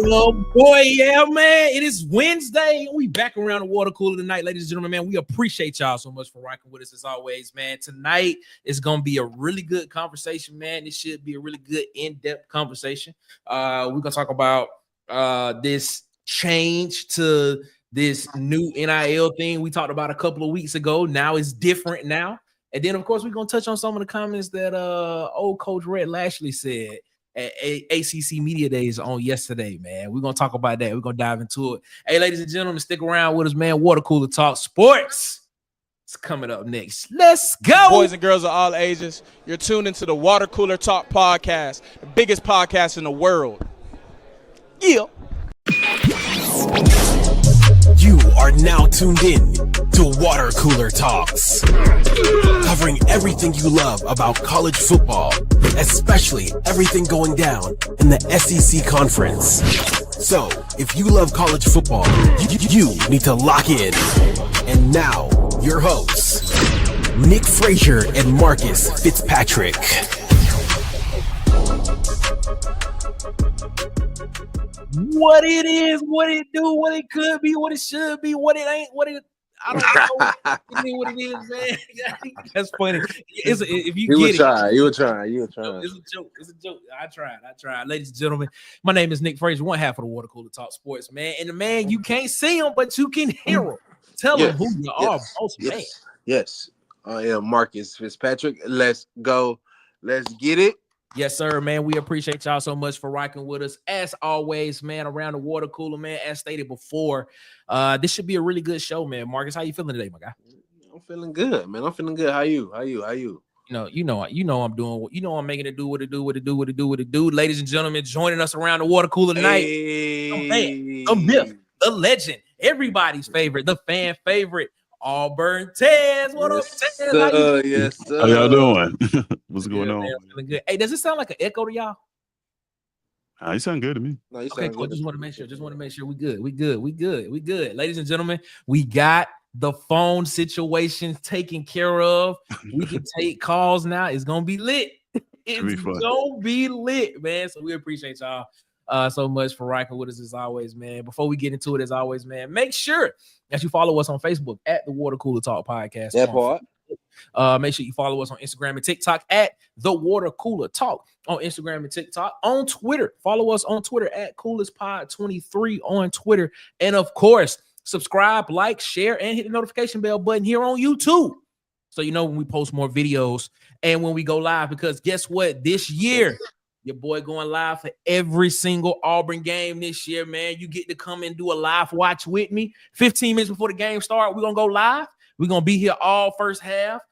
boy, yeah, man. It is Wednesday. We back around the water cooler tonight, ladies and gentlemen, man. We appreciate y'all so much for rocking with us as always, man. Tonight is going to be a really good conversation, man. This should be a really good in-depth conversation. We're going to talk about this change to this new NIL thing we talked about a couple of weeks ago. Now it's different now. And then, of course, we're going to touch on some of the comments that old Coach Red Lashlee said at ACC Media Days on yesterday, man. We're going to talk about that. We're going to dive into it. Hey, ladies and gentlemen, stick around with us, man. Water Cooler Talk Sports. It's coming up next. Let's go. Boys and girls of all ages, you're tuned into the Water Cooler Talk podcast, the biggest podcast in the world. Yeah. You are now tuned in to Water Cooler Talks, covering everything you love about college football, especially everything going down in the SEC conference. So, if you love college football, you need to lock in. And now, your hosts, Nick Frazier and Marcus Fitzpatrick. What it is, what it do, what it could be, what it should be, what it ain't, what it I don't know what it is, man. That's funny. If you get it, you were trying. It's a joke. It's a joke. I tried. Ladies and gentlemen, my name is Nick Frazier, one half of the Water Cooler Talk Sports, man. And the man, you can't see him, but you can hear him. Tell him who you are, boss man. Yes, I am Marcus Fitzpatrick. Let's go. Let's get it. Yes, sir, man. We appreciate y'all so much for rocking with us. As always, man, around the water cooler, man, as stated before, this should be a really good show, man. Marcus, how you feeling today, my guy? I'm feeling good, man. I'm feeling good. How you? You know, I'm doing, I'm making it do what it do. Ladies and gentlemen, joining us around the water cooler tonight, the myth, the legend, everybody's favorite, the fan favorite, Auburn Tez. What up, Tez? Yes, sir. How y'all doing? What's going on? Man, good. Hey, does it sound like an echo to y'all? You sound good to me. No, okay, cool. Just want to make sure we good. We good. Ladies and gentlemen, we got the phone situation taken care of. We can take calls now. It's gonna be lit. It's gonna be lit, man. So we appreciate y'all so much for rocking with us as always, man. Before we get into it, as always, man, make sure that you follow us on Facebook at the Water Cooler Talk Podcast. That part. Make sure you follow us on Instagram and TikTok at the Water Cooler Talk on Instagram and TikTok. On Twitter, follow us on Twitter at CoolersPod23 on Twitter. And of course, subscribe, like, share, and hit the notification bell button here on YouTube, so you know when we post more videos and when we go live. Because guess what? This year, your boy going live for every single Auburn game this year, man. You get to come and do a live watch with me. 15 minutes before the game starts, we're going to go live. We're going to be here all first half,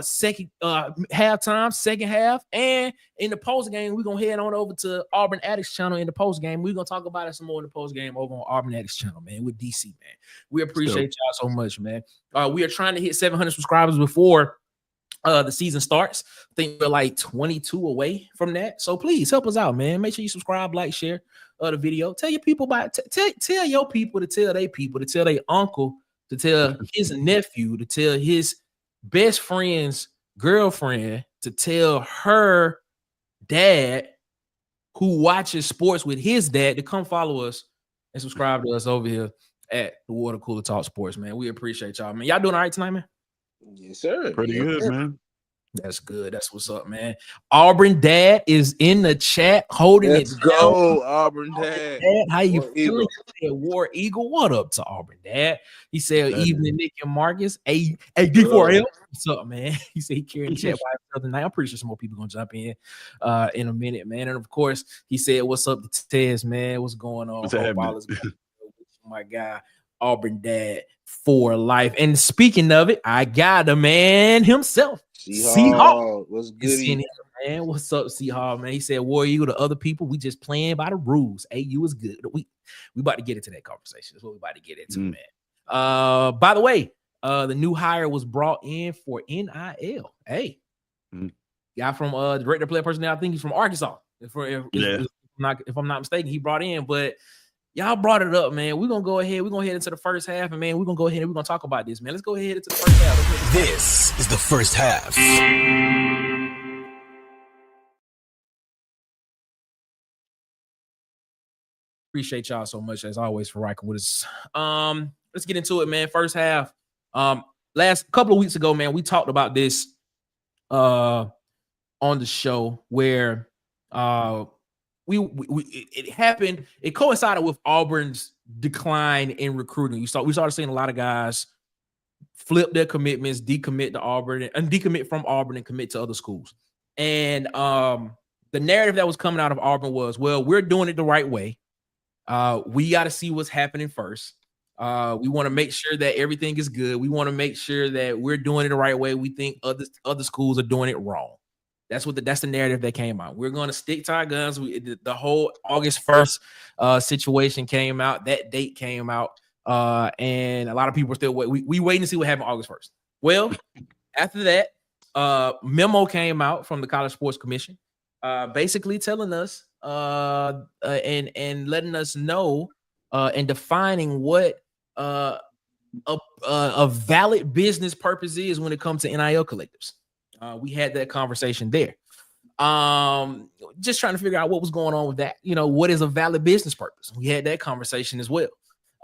second halftime, second half. And in the post game, we're going to head on over to Auburn Addicts channel in the post game. We're going to talk about it some more in the post game over on Auburn Addicts channel, man, with DC, man. We appreciate y'all so much, man. We are trying to hit 700 subscribers before the season starts. I think we're like 22 away from that. So please help us out, man. Make sure you subscribe, like, share the video. Tell your people about it. Tell your people to tell their people, to tell their uncle, to tell his nephew, to tell his best friend's girlfriend, to tell her dad who watches sports with his dad to come follow us and subscribe to us over here at the Water Cooler Talk Sports, man. We appreciate y'all, man. Y'all doing all right tonight, man? Yes, sir. Pretty good, man. That's good. That's what's up, man. Auburn Dad is in the chat holding Let's it. Go, Auburn Dad. How you War feeling? He said, War Eagle. What up to Auburn Dad? He said, evening, Nick and Marcus. Hey, D4L. What's up, man? He said he carried the chat by himself tonight. I'm pretty sure some more people gonna jump in a minute, man. And of course, he said, what's up to Tez, man? What's going on? My guy, Auburn Dad for life. And speaking of it, I got a man himself. C-Hawk. What's good, man? What's up, C-Hawk, man? He said, War Eagle to other people, we just playing by the rules. AU is good. We about to get into that conversation. That's what we about to get into, man. By the way, the new hire was brought in for NIL. Hey, guy from director player personnel. I think he's from Arkansas. If I'm not mistaken, he brought in, but y'all brought it up, man. We're going to go ahead. We're going to head into the first half, and, man, we're going to go ahead and we're going to talk about this, man. Let's go ahead into the first half. This is the first half. Appreciate y'all so much as always for rocking with us. Let's get into it, man. First half. Last couple of weeks ago, man, we talked about this on the show where it happened. It coincided with Auburn's decline in recruiting. We started seeing a lot of guys flip their commitments, decommit to Auburn and decommit from Auburn and commit to other schools. And the narrative that was coming out of Auburn was, well, we're doing it the right way. We got to see what's happening first. We want to make sure that everything is good. We want to make sure that we're doing it the right way. We think other schools are doing it wrong. That's the narrative that came out. We're going to stick to our guns. The whole August 1st situation came out. That date came out. And a lot of people are still we waiting to see what happened August 1st. Well, after that, memo came out from the College Sports Commission, basically telling us and letting us know and defining what a valid business purpose is when it comes to NIL collectives. We had that conversation there. Just trying to figure out what was going on with that. What is a valid business purpose? We had that conversation as well.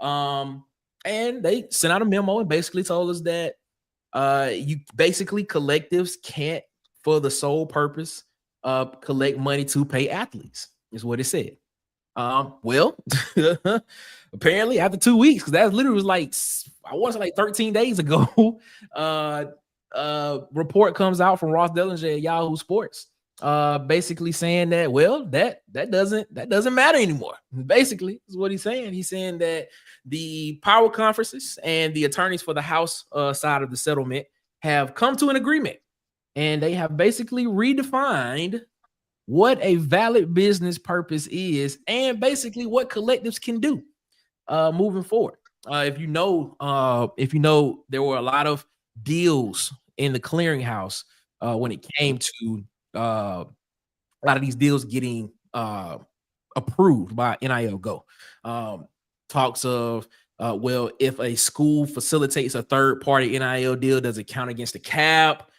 And they sent out a memo and basically told us that collectives can't, for the sole purpose of collect money to pay athletes, is what it said. Well, apparently after 2 weeks, because that literally was like 13 days ago, report comes out from Ross Dellinger at Yahoo Sports, basically saying that, well, that doesn't matter anymore. Basically, is what he's saying. He's saying that the power conferences and the attorneys for the House side of the settlement have come to an agreement, and they have basically redefined what a valid business purpose is and basically what collectives can do moving forward. If you know, there were a lot of deals in the clearinghouse when it came to a lot of these deals getting approved by NIL Go. Talks of, well, if a school facilitates a third-party NIL deal, does it count against the cap?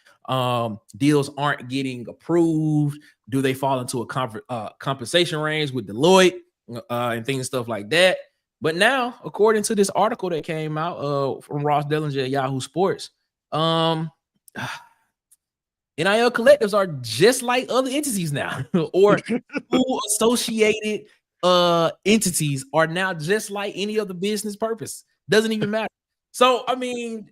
Deals aren't getting approved. Do they fall into a compensation range with Deloitte and stuff like that? But now, according to this article that came out from Ross Dellinger at Yahoo Sports, NIL collectives are just like other entities now, or associated entities are now just like any other business purpose. Doesn't even matter. So, I mean,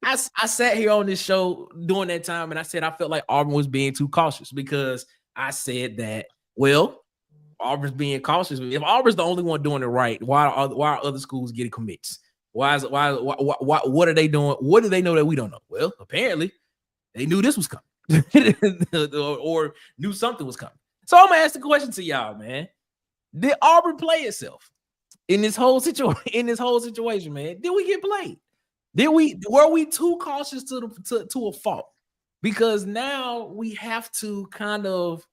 I sat here on this show during that time and I said I felt like Auburn was being too cautious, because I said that, well, Auburn's being cautious. If Auburn's the only one doing it right, why are other schools getting commits? Why what are they doing? What do they know that we don't know? Well, apparently they knew this was coming or knew something was coming. So I'm gonna ask the question to y'all, man. Did Auburn play itself in this whole situation, man? Did we get played? Were we too cautious to a fault? Because now we have to kind of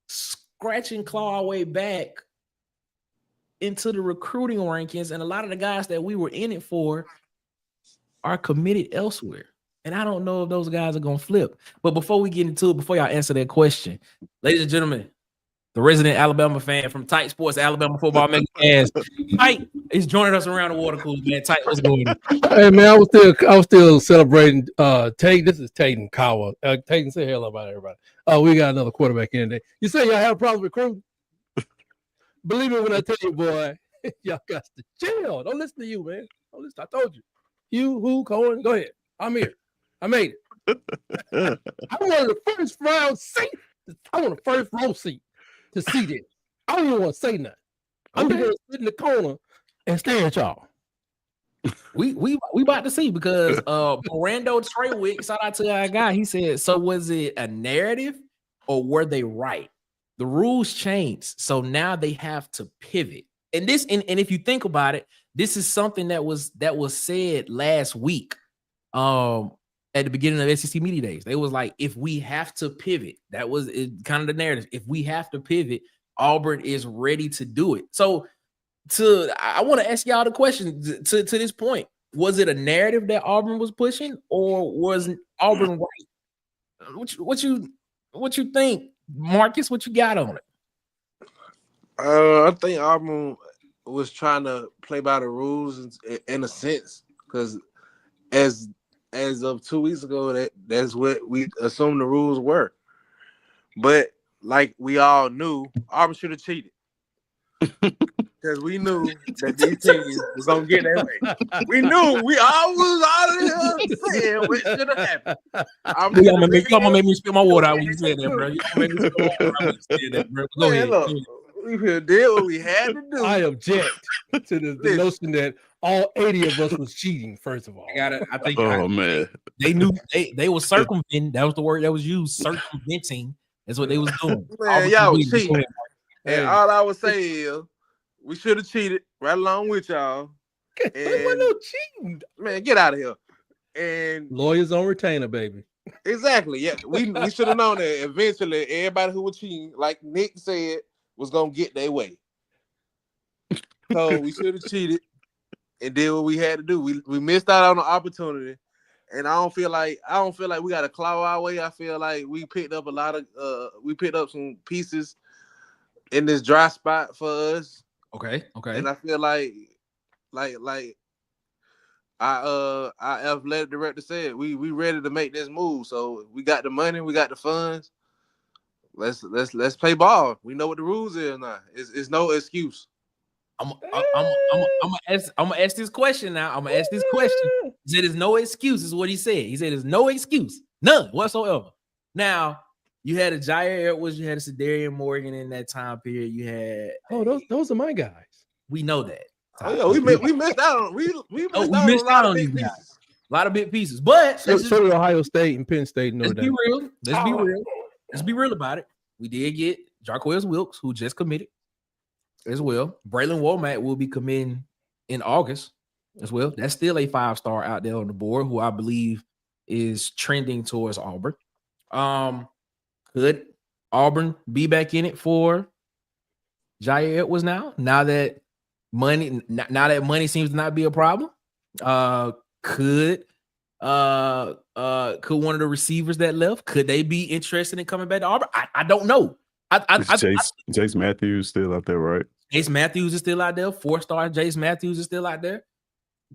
scratch and claw our way back into the recruiting rankings, and a lot of the guys that we were in it for are committed elsewhere. And I don't know if those guys are gonna flip. But before we get into it, before y'all answer that question, ladies and gentlemen, the resident Alabama fan from Tight Sports, Alabama Football Mega Fans, Tight is joining us around the water cooler, man. Tight, what's going on? Hey man, I was still celebrating. Tate, this is Tatum Cowell. Tatum, say hello about everybody. We got another quarterback in today. You say y'all have a problem recruiting? Believe me when I tell you, boy, y'all got to chill. Don't listen to you, man. Don't listen. I told you. You, who, Cohen, go ahead. I'm here. I made it. I wanted the first round seat. I want a first row seat to see this. I don't even want to say nothing. I'm just gonna sit in the corner and stare at y'all. We about to see, because Mirando Treywick, shout out to our guy, he said, so was it a narrative or were they right? The rules changed, so now they have to pivot. And if you think about it, this is something that was said last week at the beginning of SEC Media Days. They was like, if we have to pivot, that was kind of the narrative. If we have to pivot, Auburn is ready to do it. So I want to ask y'all the question to this point. Was it a narrative that Auburn was pushing, or was Auburn right? What you think, Marcus? What you got on it? I think Auburn was trying to play by the rules in a sense, because as of 2 weeks ago, that's what we assumed the rules were. But like we all knew, Auburn should have cheated. Because we knew that these teams was gonna get their way. We knew we all was out of here saying what should have happened. You gonna make me spill my water out when you said that, bro. You gonna make me spill my water out when you said that, bro. Go ahead. Look, we did what we had to do. I object to the notion that all 80 of us was cheating. First of all, I think. Man, they knew they were circumventing. That was the word that was used. Circumventing. That's what they was doing. Man, y'all was cheating. And all I would say is, we should have cheated right along with y'all. There was no cheating. Man, get out of here. And lawyers on retainer, baby. Exactly. Yeah, we should have known that eventually everybody who was cheating, like Nick said, was gonna get their way. So we should have cheated and did what we had to do. We missed out on the opportunity, and I don't feel like we got to claw our way. I feel like we picked up some pieces in this dry spot for us. Okay. And I feel like our athletic director said, we ready to make this move. So we got the money, we got the funds. Let's play ball. We know what the rules is now. It's no excuse. I'm gonna ask this question now. I'm gonna ask this question. He said there's no excuse, is what he said. He said there's no excuse, none whatsoever. Now you had a Jair Edwards, you had a Cedarian Morgan in that time period. You had those are my guys. We know that. Oh yeah, we missed out on we missed out on these pieces. A lot of big pieces, but so did Ohio State and Penn State. Let's be real. Let's be real about it. We did get Jarquez Wilkes, who just committed as well. Braylon Womack will be committing in August as well. That's still a 5-star out there on the board, who I believe is trending towards Auburn. Could Auburn be back in it for Jair Edwards now? Now that money seems to not be a problem. Could one of the receivers that left, could they be interested in coming back to Auburn? I don't know. Jace Matthews still out there, right? Jace Matthews is still out there. 4-star Jace Matthews is still out there.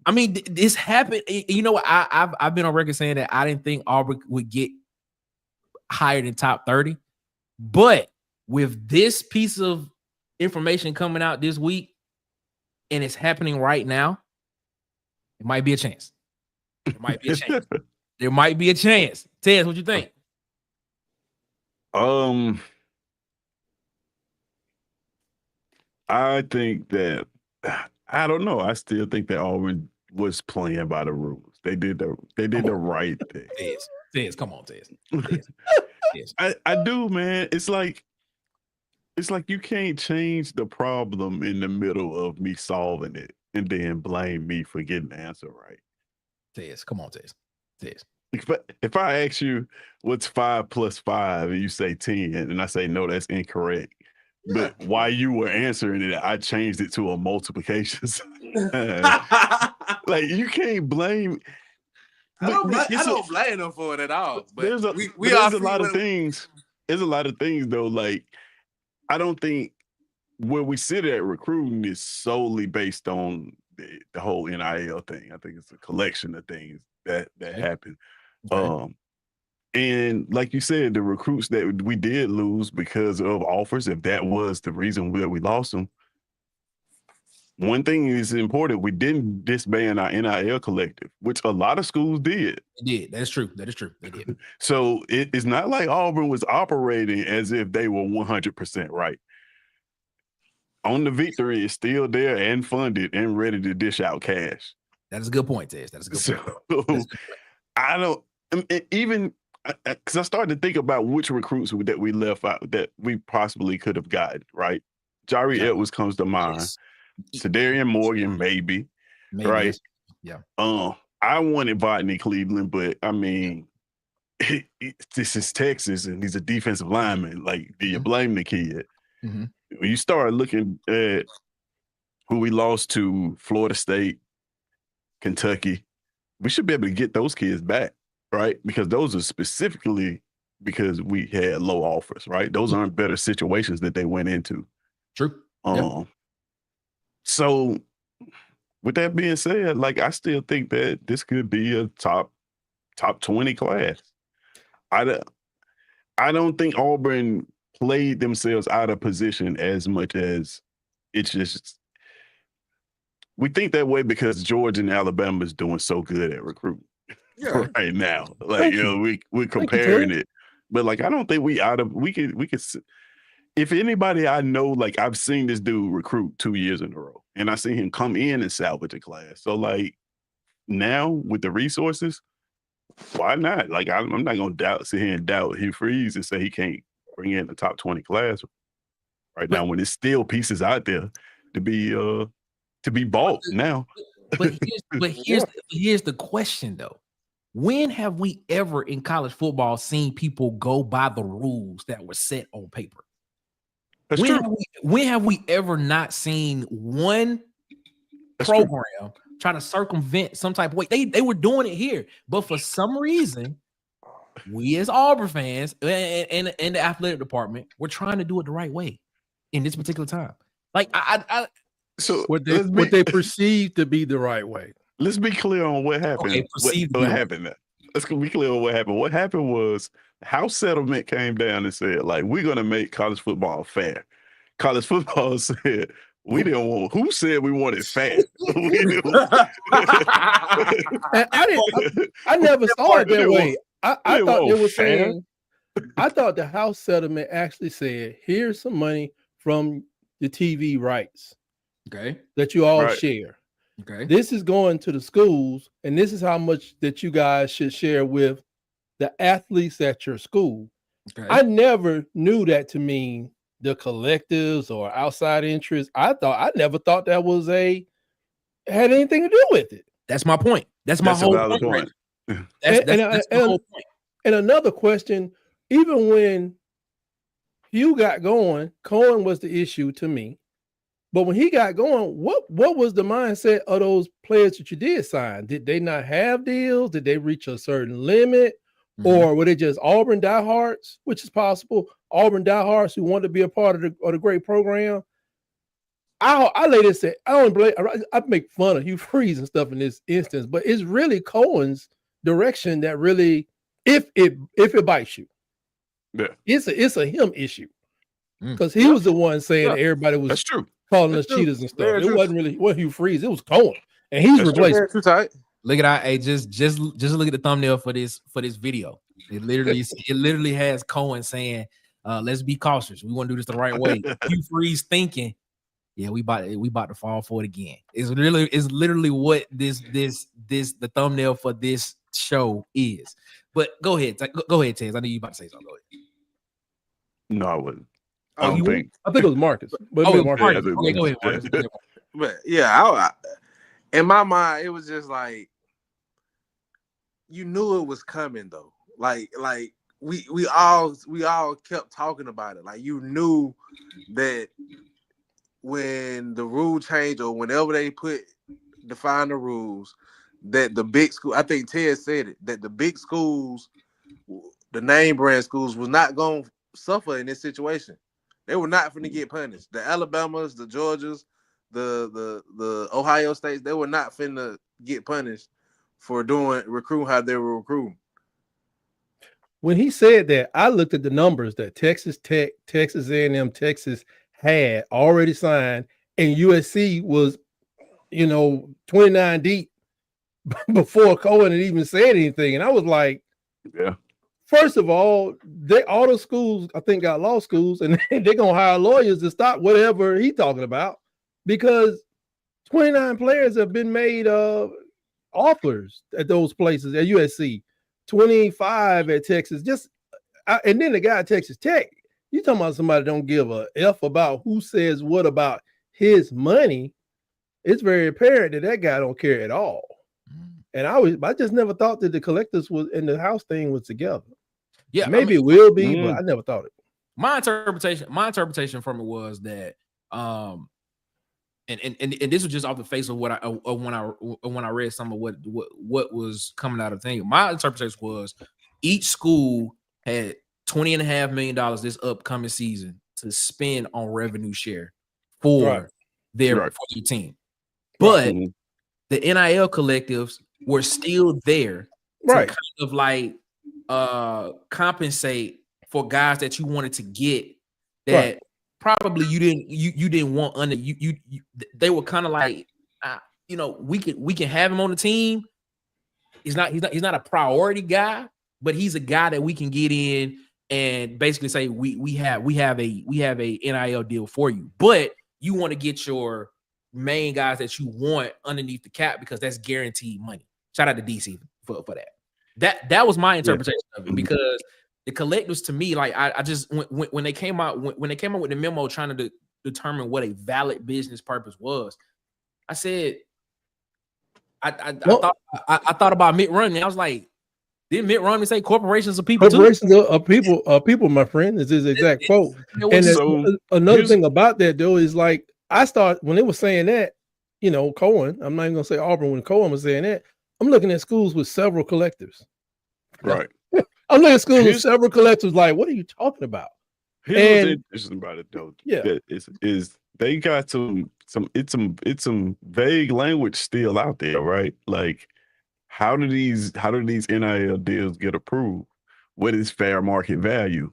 I mean, this happened. You know what? I've been on record saying that I didn't think Auburn would get higher than top 30, but with this piece of information coming out this week, and it's happening right now, it might be a chance. There might be a chance. There might be a chance. Tez, what you think? I think that I don't know. I still think that Auburn was playing by the rules. They did the right thing. Tez, come on, Tez. I do, man. It's like you can't change the problem in the middle of me solving it and then blame me for getting the answer right. Tez, come on, Tez. If I ask you what's 5 + 5 and you say 10, and I say no, that's incorrect. But while you were answering it, I changed it to a multiplication. Like, you can't blame. I don't blame them for it at all. But there's a lot of things. There's a lot of things though. Like, I don't think where we sit at recruiting is solely based on the whole NIL thing. I think it's a collection of things that happen. Okay. And like you said, the recruits that we did lose because of offers, if that was the reason that we lost them, one thing is important: we didn't disband our NIL collective, which a lot of schools did. They did. That is true. They did. So it's not like Auburn was operating as if they were 100% right. On the Victory is still there and funded and ready to dish out cash. That is a good point, Tez. That is a good point. I don't even. Because I started to think about which recruits that we left out that we possibly could have gotten, right? Jair Edwards comes to mind. Yes. Cedarian Morgan, maybe, right? Yeah. I wanted Botany Cleveland, but I mean, this is Texas and he's a defensive lineman. Like, do you blame the kid? Mm-hmm. When you start looking at who we lost to, Florida State, Kentucky, we should be able to get those kids back. Right? Because those are specifically because we had low offers, right? Those aren't better situations that they went into. True. So with that being said, like I still think that this could be a top 20 class. I don't think Auburn played themselves out of position as much as it's just we think that way because Georgia and Alabama is doing so good at recruiting right now. Like we're comparing it, but like I don't think we could. If anybody I know, like I've seen this dude recruit 2 years in a row, and I see him come in and salvage a class. So like now with the resources, why not? Like I'm not gonna sit here and doubt Hugh Freeze and say he can't bring in the top 20 class right now when there's still pieces out there to be bought now. But here's the question though. When have we ever in college football seen people go by the rules that were set on paper? When have we ever not seen one program try to circumvent some type of way? They were doing it here, but for some reason, we as Auburn fans and the athletic department, we're trying to do it the right way in this particular time. Like so what they perceive to be the right way. Let's be clear on what happened. Okay, what happened? Let's be clear on what happened. What happened was House settlement came down and said, like, we're gonna make college football fair. College football said we didn't want. Who said we wanted fair? I never saw it that way. I thought they were saying. I thought the House settlement actually said, "Here's some money from the TV rights, that you all share. Okay, this is going to the schools, and this is how much that you guys should share with the athletes at your school." Okay. I never knew that to mean the collectives or outside interests. I never thought that had anything to do with it. That's my point. That's my whole point. That's the whole point. And another question, even when Hugh got going, Cohen was the issue to me. But when he got going, what was the mindset of those players that you did sign? Did they not have deals? Did they reach a certain limit? Mm-hmm. Or were they just Auburn diehards, which is possible? Auburn diehards who wanted to be a part of the great program. I later said, I make fun of Hugh Freeze and stuff in this instance, but it's really Cohen's direction that really, if it bites you, it's a him issue. Because he was the one saying that everybody was that's true. calling us cheaters and stuff. It wasn't Hugh Freeze, it was Cohen. And he's replaced. Too tight. Look at hey, just look at the thumbnail for this video. It literally has Cohen saying, let's be cautious. We want to do this the right way. Hugh Freeze thinking, yeah, we about to fall for it again. It's literally what the thumbnail for this show is. But go ahead, Tez. I know you about to say something. Go ahead. No, I wouldn't. I think it was Marcus. But Marcus. Okay, go ahead, Marcus. But yeah, in my mind, it was just like you knew it was coming though. Like we all kept talking about it. Like you knew that when the rule change or whenever they define the rules, that the big school, I think Ted said it, that the big schools, the name brand schools, was not going to suffer in this situation. They were not going to get punished. The Alabamas, the Georgias, the Ohio States, they were not finna get punished for recruiting how they were recruiting. When he said that, I looked at the numbers that Texas Tech, Texas A&M, Texas had already signed, and USC was, 29 deep before Cohen had even said anything. And I was like, yeah. First of all, all the schools, I think, got law schools, and they're going to hire lawyers to stop whatever he's talking about, because 29 players have been made offers at those places, at USC, 25 at Texas. And then the guy at Texas Tech, you talking about somebody don't give a F about who says what about his money. It's very apparent that guy don't care at all. And I just never thought that the collectors was and the house thing was together. Yeah, maybe it will be, but I never thought it. My interpretation from it was that, and this was just off the face of when I read some of what was coming out of the thing. My interpretation was each school had $20.5 million this upcoming season to spend on revenue share for there Right. for your team. But Mhm. the NIL collectives were still there Right. to kind of like compensate for guys that you wanted to get that probably you didn't want under you they were kind of like we can have him on the team. He's not a priority guy, but he's a guy that we can get in and basically say we have a NIL deal for you. But you want to get your main guys that you want underneath the cap because that's guaranteed money. Shout out to DC for that. That was my interpretation of it, because the collectives to me, like I just when they came out with the memo trying to determine what a valid business purpose was, I said I thought about Mitt Romney. I was like, didn't Mitt Romney say corporations are people corporations too? are people, my friend. Is his exact quote. And So another thing about that though is like when they were saying that, Cohen, I'm not even gonna say Auburn, when Cohen was saying that, I'm looking at schools with several collectives. Right. I'm looking at schools with several collectives. Like, what are you talking about? Here's what's interesting about it though. Yeah. That is they got some vague language still out there, right? Like, how do these NIL deals get approved? What is fair market value?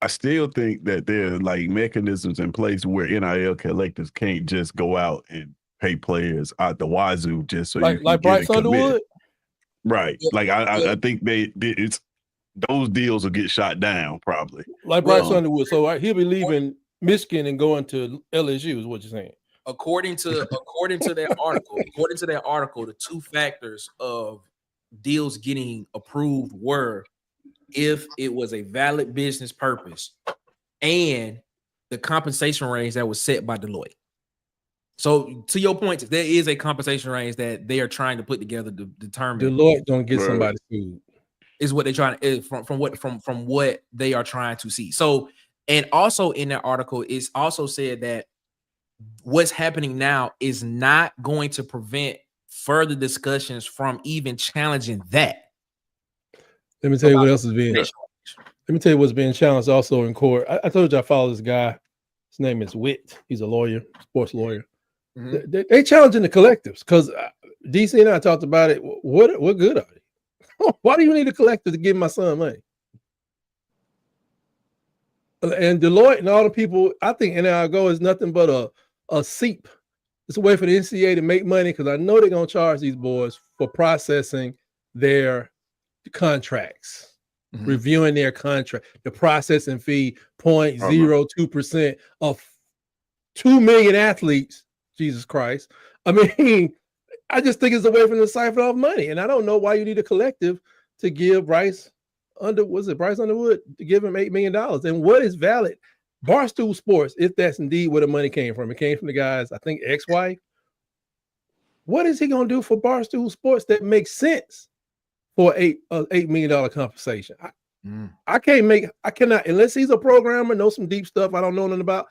I still think that there are like mechanisms in place where NIL collectives can't just go out and pay players out the wazoo just so you can like get Bryce a commit. Underwood. Right. Like I think those deals will get shot down probably. Like Bryce Underwood. So he'll be leaving Michigan and going to LSU is what you're saying. According to that article, the two factors of deals getting approved were if it was a valid business purpose and the compensation range that was set by Deloitte. So to your point, there is a compensation range that they are trying to put together to determine. Deloitte don't get somebody sued. Is what they're trying to from what they are trying to see. So, and also in that article, it's also said that what's happening now is not going to prevent further discussions from even challenging that. Let me tell you what else is being. Let me tell you what's being challenged also in court. I told you I follow this guy. His name is Witt. He's a lawyer, sports lawyer. Mm-hmm. They challenging the collectives because DC and I talked about it. What good are they? Why do you need a collective to give my son money? And Deloitte and all the people, I think NIL Go is nothing but a seep. It's a way for the NCAA to make money because I know they're going to charge these boys for processing their contracts, reviewing their contract. The processing fee 0.02% of 2 million athletes. Jesus Christ. I mean, I just think it's a way for them to siphon off money. And I don't know why you need a collective to give Bryce Underwood to give him $8 million. And what is valid? Barstool Sports, if that's indeed where the money came from. It came from the guy's, I think, ex-wife. What is he going to do for Barstool Sports that makes sense for $8 million compensation? I cannot, unless he's a programmer, know some deep stuff I don't know nothing about.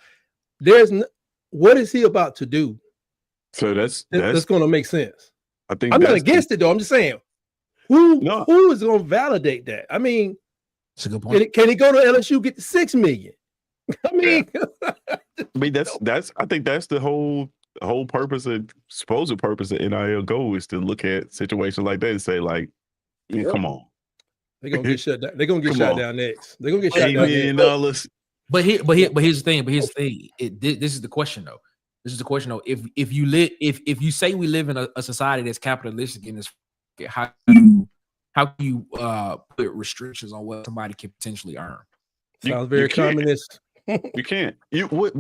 What is he about to do? So that's going to make sense. I think I'm not against it though. I'm just saying, who is going to validate that? I mean, that's a good point. Can he go to LSU get the $6 million? I mean, I think that's the whole purpose of supposed purpose of NIL Go is to look at situations like that and say like, come on, they're gonna get shut down. They're gonna get shut down next. They're gonna get shut down. $8 million. But here's the thing. This is the question though. If you say we live in a society that's capitalistic in this, how can you put restrictions on what somebody can potentially earn? Sounds very communist. You can't. What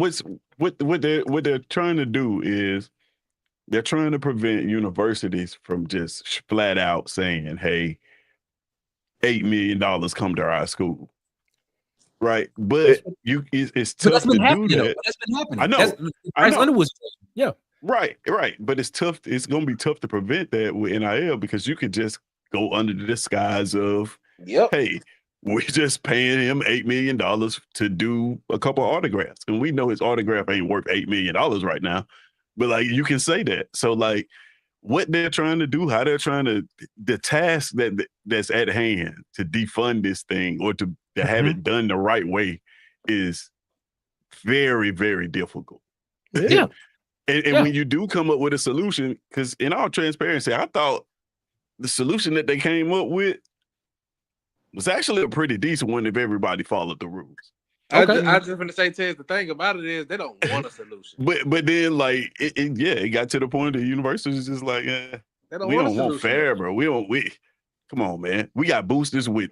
they're trying to do is they're trying to prevent universities from just flat out saying, "Hey, $8 million come to our school." Right, but it's tough to do that. That's been happening. I know. Bryce Underwood. Yeah. Right. But it's tough. It's going to be tough to prevent that with NIL because you could just go under the disguise of, hey, we're just paying him $8 million to do a couple of autographs, and we know his autograph ain't worth $8 million right now. But like, you can say that. So like, what they're trying to do, how they're trying to, the task that's at hand to defund this thing or to have it done the right way is very, very difficult. Yeah. And when you do come up with a solution, because in all transparency, I thought the solution that they came up with was actually a pretty decent one if everybody followed the rules. Okay. I just want to say, Tez, the thing about it is they don't want a solution. But then like it got to the point the university is just like, we don't want fair, bro. We come on, man. We got boosters with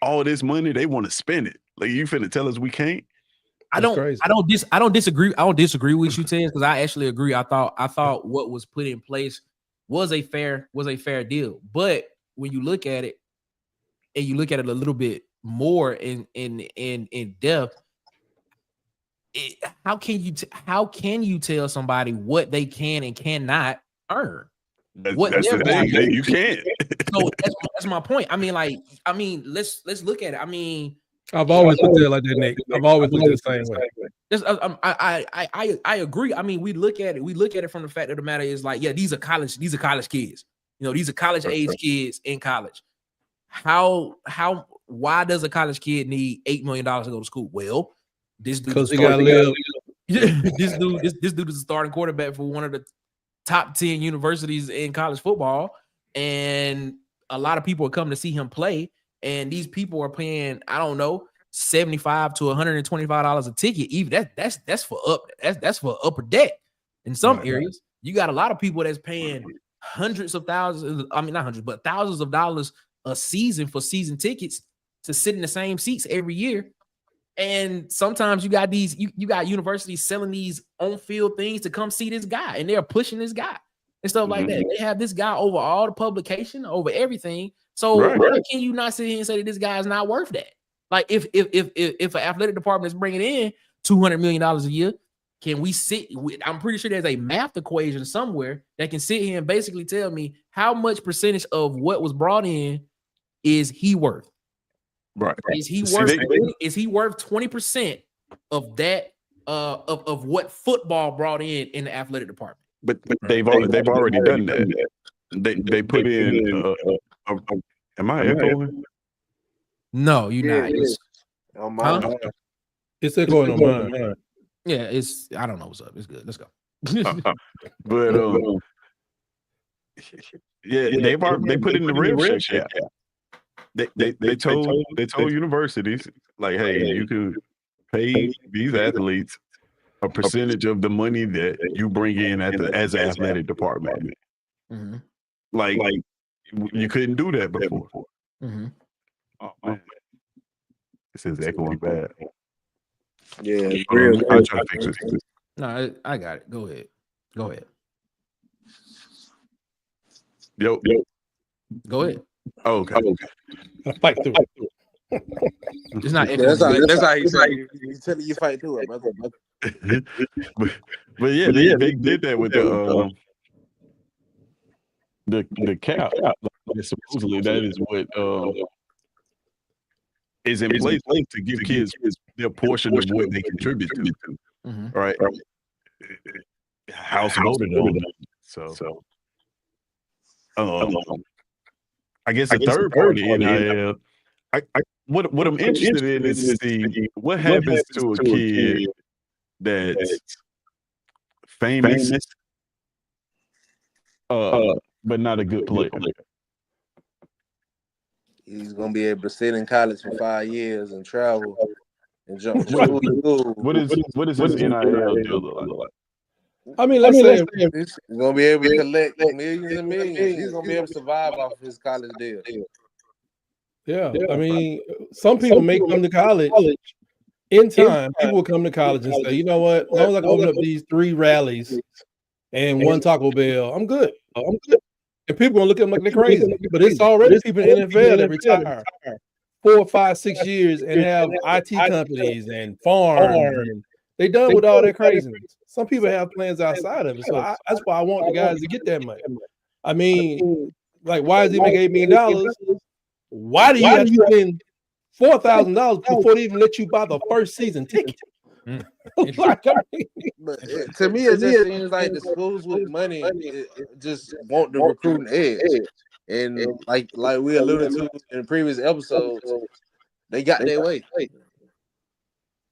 all this money. They want to spend it. Like you finna tell us we can't? I don't disagree. I don't disagree with you, Tez, because I actually agree. I thought what was put in place was a fair deal. But when you look at it and you look at it a little bit more in depth, how can you tell somebody what they can and cannot earn? That's the thing. You can't. So that's my point. I mean, let's look at it. I mean, I've always looked at it like that, Nick. I've always looked at it the same way. I agree. I mean, we look at it from the fact of the matter is like, yeah, these are college kids. You know, these are college age kids in college. Why does a college kid need $8 million to go to school? Well, this dude because he got to live. this dude is a starting quarterback for one of the top 10 universities in college football, and a lot of people are coming to see him play, and these people are paying, I don't know, $75 to $125 a ticket. Even that's for upper deck. In some areas, you got a lot of people that's paying hundreds of thousands, I mean not hundreds, but thousands of dollars a season for season tickets to sit in the same seats every year. And sometimes you got you got universities selling these on-field things to come see this guy, and they're pushing this guy and stuff like that. They have this guy over all the publication, over everything. So how can you not sit here and say that this guy is not worth that? Like if an athletic department is bringing in $200 million a year, can we sit? I'm pretty sure there's a math equation somewhere that can sit here and basically tell me how much percentage of what was brought in is he worth? Right. Is he worth 20% of that of what football brought in the athletic department? But they've already done that. They put in am I echoing? No, you're not. On mine. It's echoing on mine. Yeah, I don't know what's up. It's good. Let's go. But they put in the rev check. They told universities like, hey, you could pay these athletes a percentage of the money that you bring in as an athletic department. Mm-hmm. Like you couldn't do that before. Mm-hmm. Oh man, this is echoing bad. Yeah, I'll try to fix it. No, I got it. Go ahead. Yo. Go ahead. Oh, okay. I fight through it. It's not. That's how he's like. He's telling you fight through it, brother. but yeah, they did that with the cap. Supposedly, that is what is in place to give kids their portion of what they contribute to. Mm-hmm. Right? House voted on it. So I guess the third party NIL. What I'm interested in is to see what happens to a kid that's famous, but not a good player. He's gonna be able to sit in college for 5 years and travel and jump from school. What is his NIL deal look like? I mean, let's say he's gonna be able to collect millions and millions. He's gonna be able to survive off of his college deal. Yeah, I mean, some people may come to college in time. People will come to college and say, you know what? As long as I can open up these 3 rallies and 1 Taco Bell, I'm good. And people gonna look at them like they're crazy. But it's already people in the NFL that retire 4, 5, 6 years and have IT companies and farms. And they done with all that craziness. Some people have plans outside of it. So that's why I want the guys to get that money. I mean, like, why does he make $8 million? Why do you have to spend $4,000 before they even let you buy the first season ticket? But to me, it just seems like the schools with money just want the recruiting edge, and like we alluded to in previous episodes, they got their way.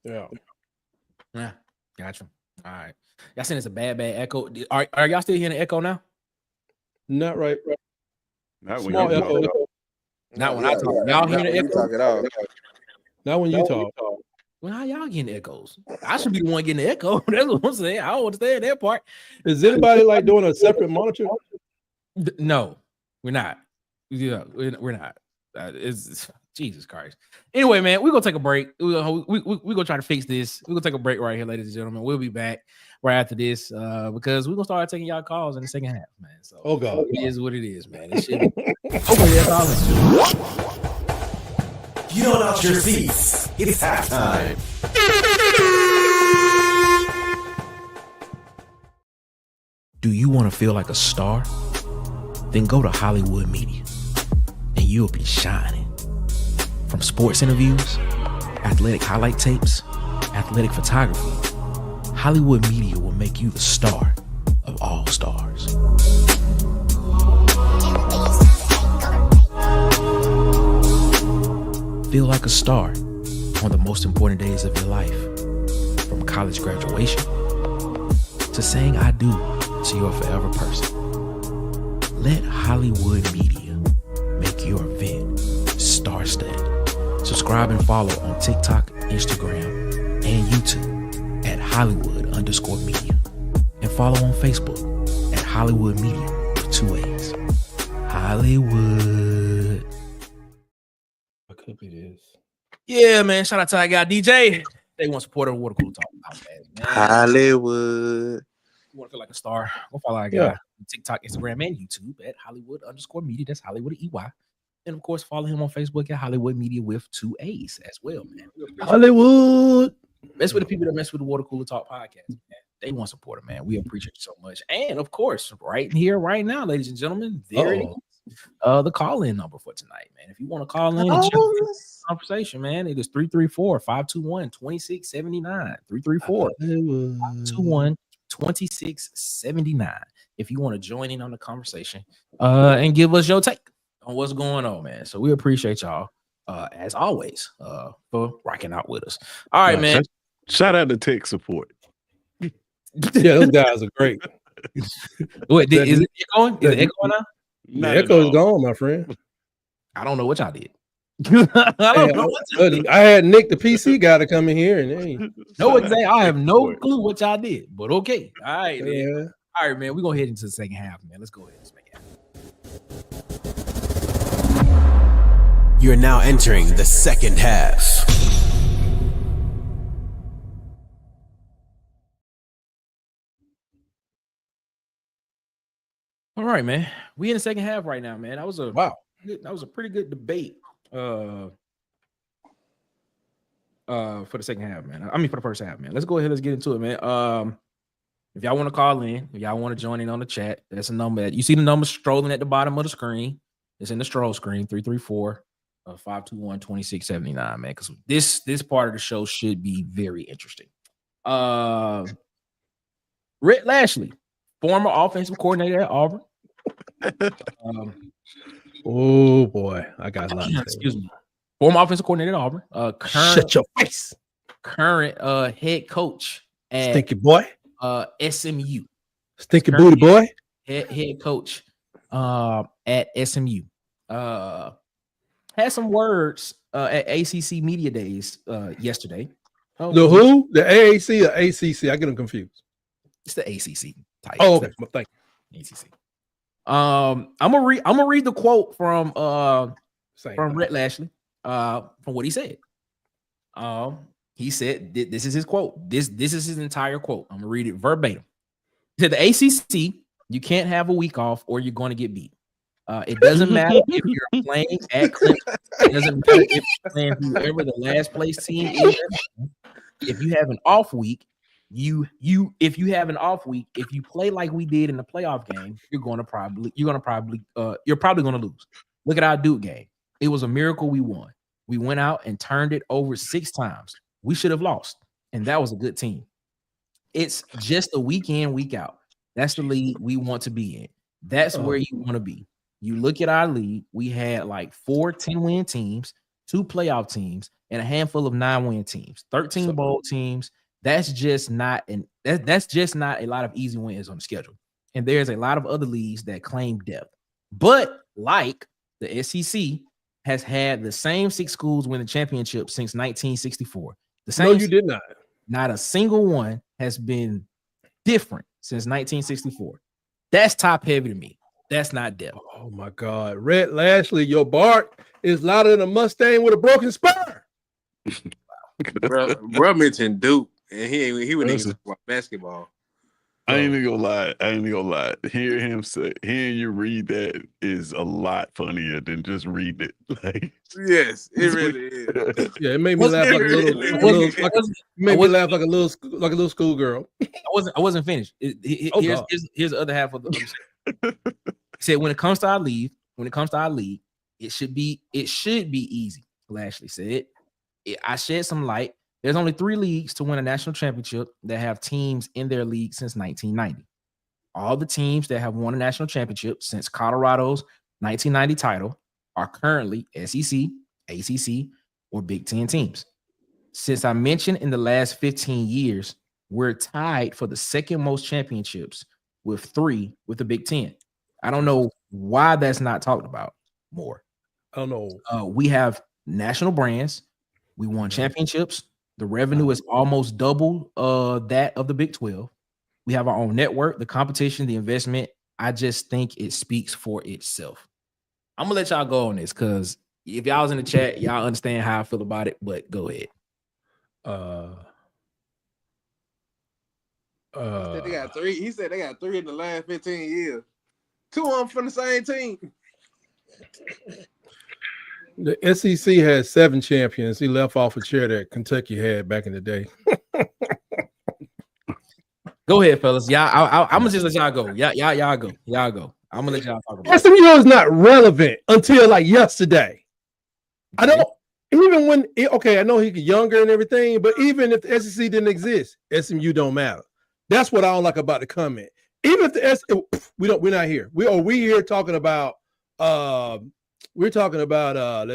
Yeah, gotcha. All right. Y'all saying it's a bad echo. Are y'all still hearing the echo now? Not right. Not when Small you echo. talk. Not when I talk. Y'all hearing the echo? Talk it out. Not when you talk. Well, how y'all getting echoes? I should be the one getting the echo. That's what I'm saying. I don't understand that part. Is anybody like doing a separate monitor? No, we're not. Yeah, we're not. It's Jesus Christ. Anyway, man, we're gonna take a break. We're gonna try to fix this. We're gonna take a break right here, ladies and gentlemen. We'll be back right after this because we're gonna start taking y'all calls in the second half, man. So, Oh God, it is what it is, man. It should be. Hopefully, that's all. You don't out your seats. It's halftime. Do you want to feel like a star? Then go to Hollywood Media, and you'll be shining. From sports interviews, athletic highlight tapes, athletic photography, Hollywood Media will make you the star of all stars. Feel like a star on the most important days of your life, from college graduation to saying I do to your forever person. Let Hollywood Media make your event star-studded. Subscribe and follow on TikTok, Instagram, and YouTube at Hollywood_media. And follow on Facebook at Hollywood Media with 2 A's. Hollywood. I could be this. Yeah, man. Shout out to our guy DJ. They want support of Water Cooler Talk podcast, man. Hollywood. You want to feel like a star? Go follow our guy on TikTok, Instagram, and YouTube at Hollywood_media. That's Hollywood EY. And of course, follow him on Facebook at Hollywood Media with 2 A's as well, man. Hollywood. Mess with the people that mess with the Water Cooler Talk podcast, man. They want support, man. We appreciate you so much. And of course, right here, right now, ladies and gentlemen, there it is. The call-in number for tonight, man. If you want to call in and jump in this conversation, man, it is 334-521-2679. 334-521-2679. If you want to join in on the conversation and give us your take on what's going on, man. So we appreciate y'all as always for rocking out with us. All right, man. Shout out to tech support. Yeah, those guys are great. Wait, is it going? Is it echoing now? The echo is gone, my friend. I don't know what y'all did. I don't know what y'all did. I had Nick, the PC guy, to come in here, and hey, no, exactly. I have no clue what y'all did, but okay. All right, man. yeah. All right, man. We're gonna head into the second half, man. Let's go ahead and make it. You're now entering the second half. All right, man. We in the second half right now, man. That was a pretty good debate. For the second half, man. I mean, for the first half, man. Let's go ahead. Let's get into it, man. If y'all want to call in, if y'all want to join in on the chat, that's a number. You see the number strolling at the bottom of the screen. It's in the stroll screen, 334-521-2679, man. Because this part of the show should be very interesting. Rhett Lashlee, former offensive coordinator at Auburn. Oh boy, I got a lot. Excuse me. Former offensive coordinator at Auburn. Shut your face. Current head coach at Stinky boy. SMU. Stinky booty boy. Head coach at SMU. Had some words at ACC Media Days yesterday. The who? The AAC or ACC? I get them confused. It's the ACC type. Oh, okay. Well, thank you. ACC. I'm gonna read the quote from Rhett Lashlee from what he said. He said this is his quote. This is his entire quote. I'm gonna read it verbatim. He said the ACC, you can't have a week off or you're going to get beat. It doesn't matter if you're playing at Clemson. It doesn't matter if you're playing whoever the last place team is. If you have an off week, if you play like we did in the playoff game, you're probably gonna lose. Look at our Duke game. It was a miracle we won. We went out and turned it over 6 times. We should have lost, and that was a good team. It's just a week in, week out. That's the league we want to be in. That's where you want to be. You look at our league, we had like 4 10-win teams, 2 playoff teams, and a handful of 9-win teams, 13 bowl teams, That's just not that's just not a lot of easy wins on the schedule. And there's a lot of other leagues that claim depth. But like the SEC has had the same 6 schools win the championship since 1964. The same. No, you did not. Not a single one has been different since 1964. That's top heavy to me. That's not depth. Oh my God, Red Lashlee, your bark is louder than a Mustang with a broken spur. Bro mentioned Duke, and he wouldn't even talk about basketball. I ain't even gonna lie. Hearing you read that is a lot funnier than just reading it. Like, yes, it really is. Yeah, it made me laugh like a little schoolgirl. I wasn't finished. Here's the other half of the. He said when it comes to our league, it should be easy. Lashlee said, I shed some light. There's only 3 leagues to win a national championship that have teams in their league since 1990. All the teams that have won a national championship since Colorado's 1990 title are currently SEC, ACC, or Big Ten teams. Since I mentioned in the last 15 years, we're tied for the second most championships with 3 with the Big Ten. I don't know why that's not talked about more. I don't know. We have national brands. We won championships. The revenue is almost double that of the Big 12. We have our own network, the competition, the investment. I just think it speaks for itself. I'm gonna let y'all go on this because if y'all was in the chat, y'all understand how I feel about it. But go ahead. They got 3. He said they got 3 in the last 15 years. 2 of them from the same team. The SEC has 7 champions. He left off a chair that Kentucky had back in the day. Go ahead, fellas. I'm gonna just let y'all go. Y'all go. I'm gonna let y'all talk about it. SMU is not relevant until like yesterday. I don't even when I know he's younger and everything, but even if the SEC didn't exist, SMU don't matter. That's what I don't like about the comment. Even if the we're not here. We here talking about we're talking about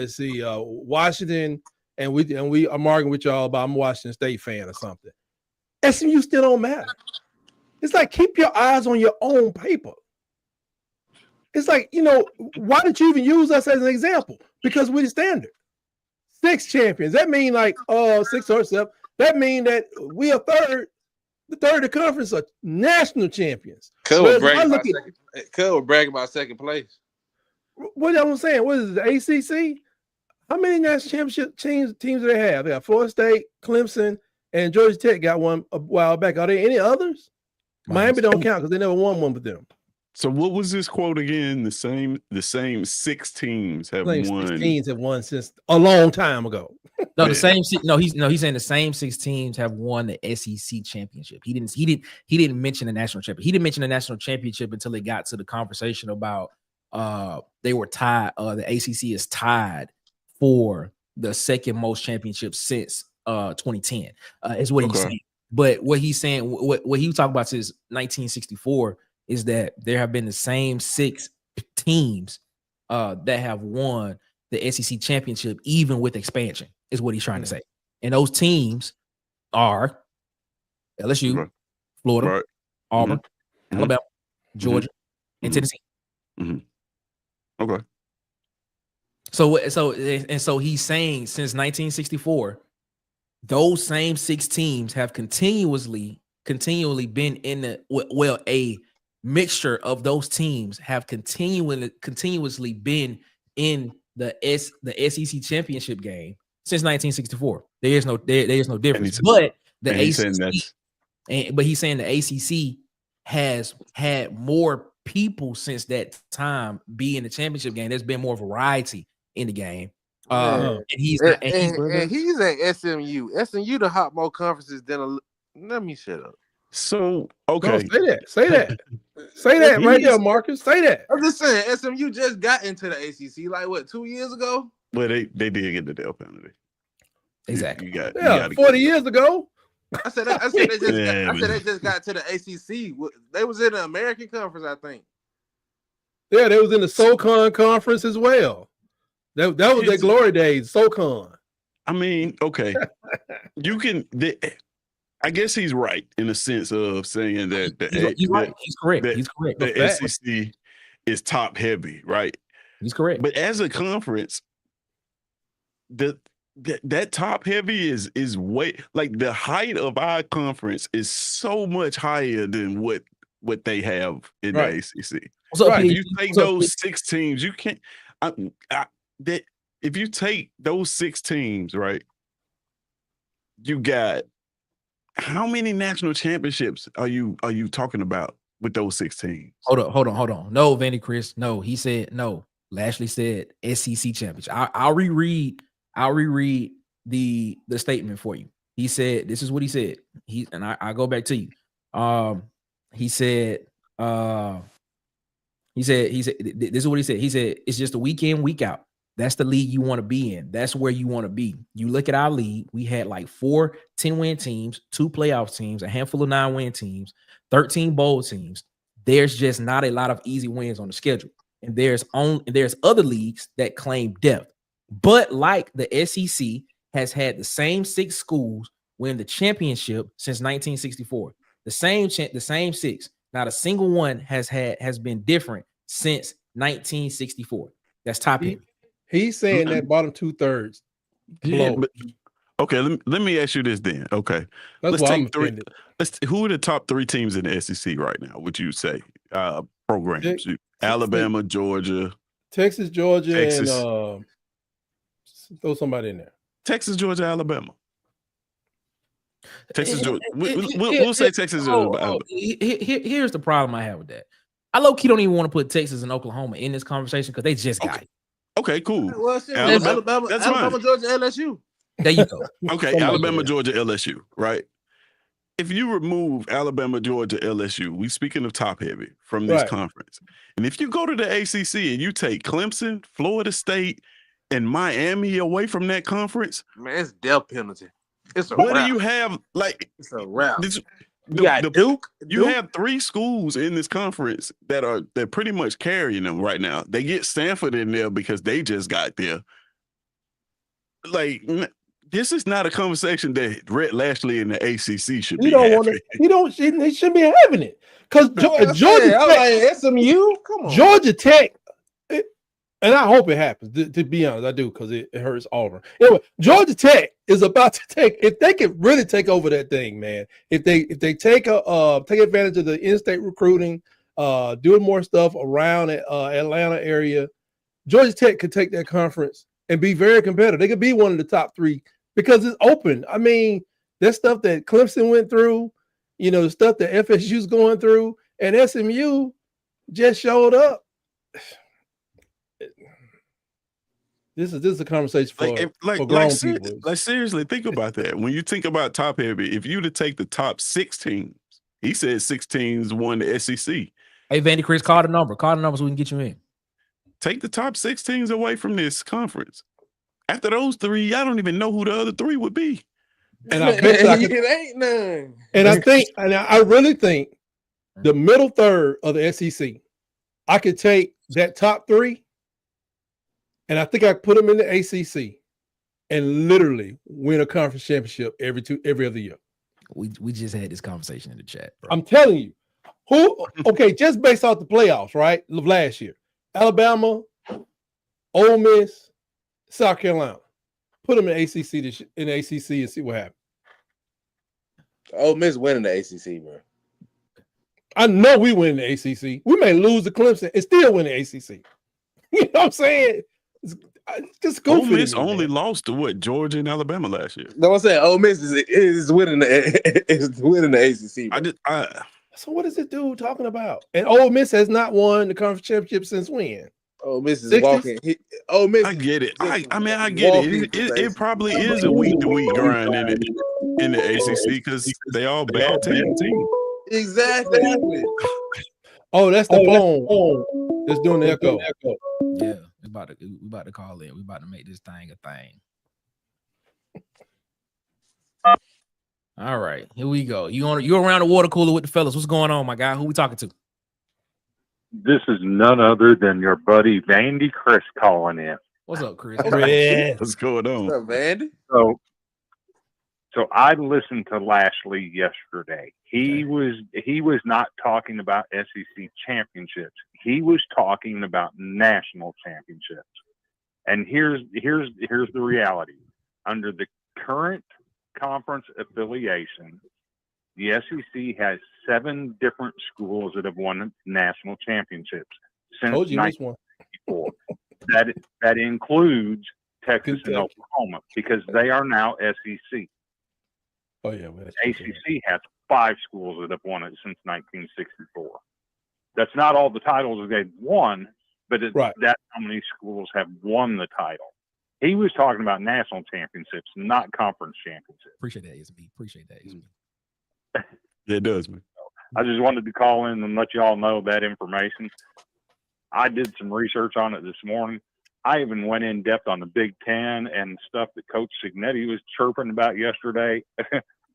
Washington, and we are arguing with y'all about I'm a Washington State fan or something. SMU still don't matter. It's like keep your eyes on your own paper. It's like, why did you even use us as an example? Because we're the standard. 6 champions. That mean like 6 or 7. That mean that we are third. The third of the conference are national champions. Cub was bragging about second place. What I'm saying, what is it, the ACC? How many national championship teams do they have? They got Florida State, Clemson, and Georgia Tech got one a while back. Are there any others? Miami don't count because they never won one with them. So what was this quote again? The same 6 teams have won. 6 teams have won since a long time ago. No, he's saying the same 6 teams have won the SEC championship. He didn't mention the national championship. He didn't mention the national championship until it got to the conversation about they were tied. The ACC is tied for the second most championships since 2010. Is what he's saying. But what he's saying, what he was talking about since 1964 is that there have been the same 6 teams that have won the SEC championship, even with expansion, is what he's trying to say. And those teams are LSU, Florida, Auburn, Alabama, Georgia, and Tennessee. Okay. So he's saying since 1964, those same 6 teams have continually been in the a mixture of those teams have continuously been in the SEC championship game since 1964. There is no difference. But the ACC, but he's saying the ACC has had more people since that time be in the championship game. There's been more variety in the game. And he's at SMU. SMU to hop more conferences than let me shut up. So okay, say that right there, Marcus. Say that. I'm just saying SMU just got into the ACC like what 2 years ago. Well, they did get the Dell penalty. Exactly. You got 40 years ago. I said they just got to the ACC. They was in the American Conference, I think. Yeah, they was in the SoCon conference as well. That was their glory days, SoCon. I mean, okay. I guess he's right in the sense of saying that He's right. He's correct. that He's correct. the SEC is top heavy, right? He's correct. But as a conference, that top heavy is way like the height of our conference is so much higher than what they have in the ACC. So if you take those 6 teams, you can't. If you take those 6 teams, right, you got how many national championships are you talking about with those 6 teams? Hold on. No, Vandy Chris. No, he said no. Lashley said SEC championship. I'll reread the statement for you. He said, this is what he said. I go back to you. He said, this is what he said. He said, it's just a week in, week out. That's the league you want to be in. That's where you want to be. You look at our league, we had like 4 10-win teams, 2 playoff teams, a handful of 9-win teams, 13 bowl teams. There's just not a lot of easy wins on the schedule. And there's other leagues that claim depth. But like the SEC has had the same 6 schools win the championship since 1964. The same 6. Not a single one has been different since 1964. That's top heavy. He's saying that bottom 2/3. Yeah, but, okay, let me ask you this then. Okay, let's take 3. Who are the top 3 teams in the SEC right now? Would you say programs? Alabama, Georgia, Texas, Georgia, and throw somebody in there. Texas, Georgia, Alabama. Texas, Georgia. We'll say Texas, Georgia. Here's the problem I have with that. I low-key don't even want to put Texas and Oklahoma in this conversation because they just got it. Okay, cool. Well, Alabama, Georgia, LSU. There you go. Okay, Alabama, Georgia, LSU, right? If you remove Alabama, Georgia, LSU, we speaking of top heavy from this conference. And if you go to the ACC and you take Clemson, Florida State, and Miami away from that conference, man, it's death penalty. It's a what wrap. do you have? Like, it's a wrap. You got Duke. You have 3 schools in this conference they're pretty much carrying them right now. They get Stanford in there because they just got there. Like, this is not a conversation that Rhett Lashlee and the ACC should be having. He shouldn't be having it because Georgia Tech, SMU, come on, Georgia Tech. And I hope it happens. To be honest, I do because it hurts Auburn. Anyway, Georgia Tech is about to take. If they can really take over that thing, man. If they take advantage of the in-state recruiting, doing more stuff around Atlanta area, Georgia Tech could take that conference and be very competitive. They could be one of the top 3 because it's open. I mean, that stuff that Clemson went through, the stuff that FSU's going through, and SMU just showed up. This is a conversation for grown people. Like, seriously, think about that. When you think about top heavy, if you to take the top 6 teams, he said 6 teams won the SEC. Hey, Vandy Chris, call the number so we can get you in. Take the top 6 teams away from this conference. After those 3, I don't even know who the other 3 would be. And I bet it ain't none. And I really think the middle third of the SEC, I could take that top 3. And I think I put them in the ACC and literally win a conference championship every other year. We just had this conversation in the chat, bro. I'm telling you. Just based off the playoffs, right? Last year. Alabama, Ole Miss, South Carolina. Put them in ACC and see what happens. Ole Miss winning the ACC, bro. I know we win the ACC. We may lose to Clemson and still win the ACC. You know what I'm saying? Just go. Ole Miss only lost to Georgia and Alabama last year. No, I'm saying Ole Miss is winning the ACC. So what is this dude talking about? And Ole Miss has not won the conference championship since when? Ole Miss is 60s? Walking. Ole Miss. I get it. I get it. It probably is a week-to-week grind in the ACC because they all bad teams. Exactly. Oh, that's the phone. That's doing the echo. Yeah. We about to call in. We about to make this thing a thing. All right, here we go. You around the water cooler with the fellas. What's going on, my guy? Who we talking to? This is none other than your buddy Vandy Chris calling in. What's up, Chris? What's going on? What's up, Vandy? So I listened to Lashlee yesterday. He was not talking about SEC championships. He was talking about national championships. And here's the reality. Under the current conference affiliation, the SEC has 7 different schools that have won national championships since 1964. That includes Texas and Oklahoma, because they are now SEC. Oh yeah, ACC has 5 schools that have won it since 1964. That's not all the titles that they've won, but that's how many schools have won the title. He was talking about national championships, not conference championships. Appreciate that, SB. Appreciate that, SB. It does, man. I just wanted to call in and let you all know that information. I did some research on it this morning. I even went in depth on the Big Ten and stuff that Coach Signetti was chirping about yesterday.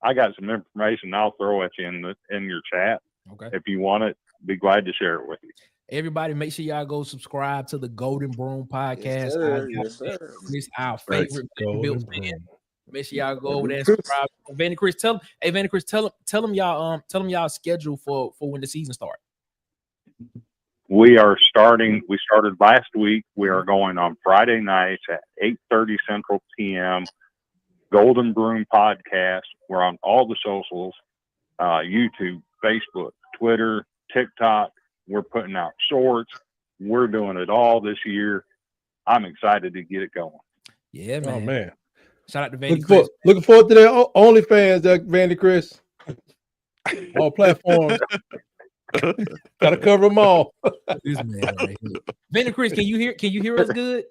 I got some information I'll throw at you in your chat. Okay. If you want it, be glad to share it with you. Everybody, make sure y'all go subscribe to the Golden Broom Podcast. Yes, sir. It's our favorite Golden fan. Make sure y'all go over there and subscribe. Vandy Chris, tell them y'all schedule for when the season starts. We started last week. We are going on Friday nights at 8:30 Central PM. Golden Broom Podcast. We're on all the socials, YouTube, Facebook, Twitter, TikTok. We're putting out shorts. We're doing it all this year. I'm excited to get it going. Yeah, man. Oh man. Shout out to Vandy Chris. Looking forward to their OnlyFans, Vandy Chris. All platforms. Gotta cover them all. This man right here. Vandy Chris, can you hear us good?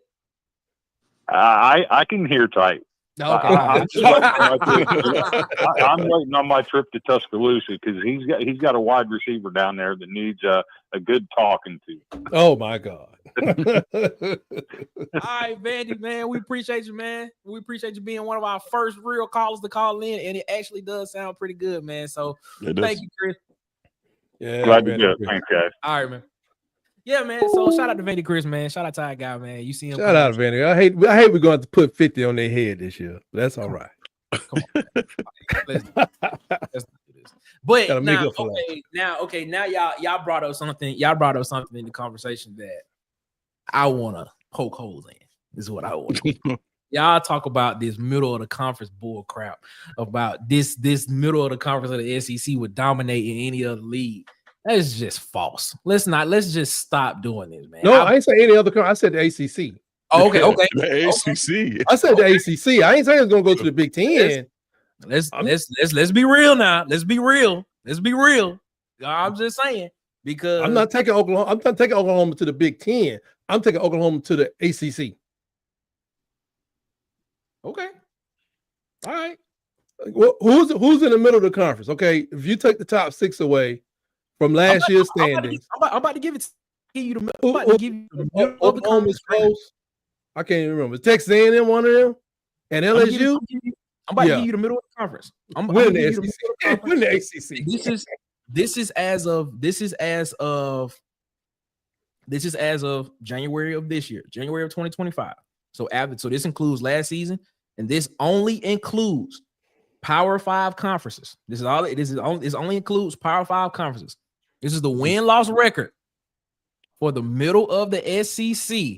I can hear tight. Okay. I'm waiting on my trip to Tuscaloosa because he's got a wide receiver down there that needs a good talking to. Oh my God. All right, Vandy, man. We appreciate you, man. We appreciate you being one of our first real callers to call in, and it actually does sound pretty good, man. So thank you, Chris. Yeah, glad to do it. Thanks, guys. All right, man. Yeah, man. So shout out to Vandy Chris, man. Shout out to our guy, man. You see him. Shout out to Vandy. I hate we're going to put 50 on their head this year. That's all right. Come on. Let's do this. But now y'all brought up something. Y'all brought up something in the conversation that I want to poke holes in. This is what I want. Y'all talk about this middle of the conference bull crap about this middle of the conference of the SEC would dominate in any other league. That's just false. Let's just stop doing this, man. No, I ain't say any other conference. I said the ACC. Oh, okay. The ACC. I said the ACC. I ain't saying it's gonna go to the Big Ten. Let's be real now. Let's be real. I'm just saying, because I'm not taking Oklahoma. I'm not taking Oklahoma to the Big Ten. I'm taking Oklahoma to the ACC. Okay. All right. Well, who's in the middle of the conference? Okay, if you take the top 6 away from last year's standings, I'm about to give it to you. The middle of the conference. Close. I can't even remember. Texas A&M one of them, and LSU. I'm about to give you the middle of the conference. Win the ACC. Win the ACC. This is as of January of this year, January of 2025. So this includes last season, and this only includes Power 5 conferences. This only includes Power 5 conferences. This is the win-loss record for the middle of the SEC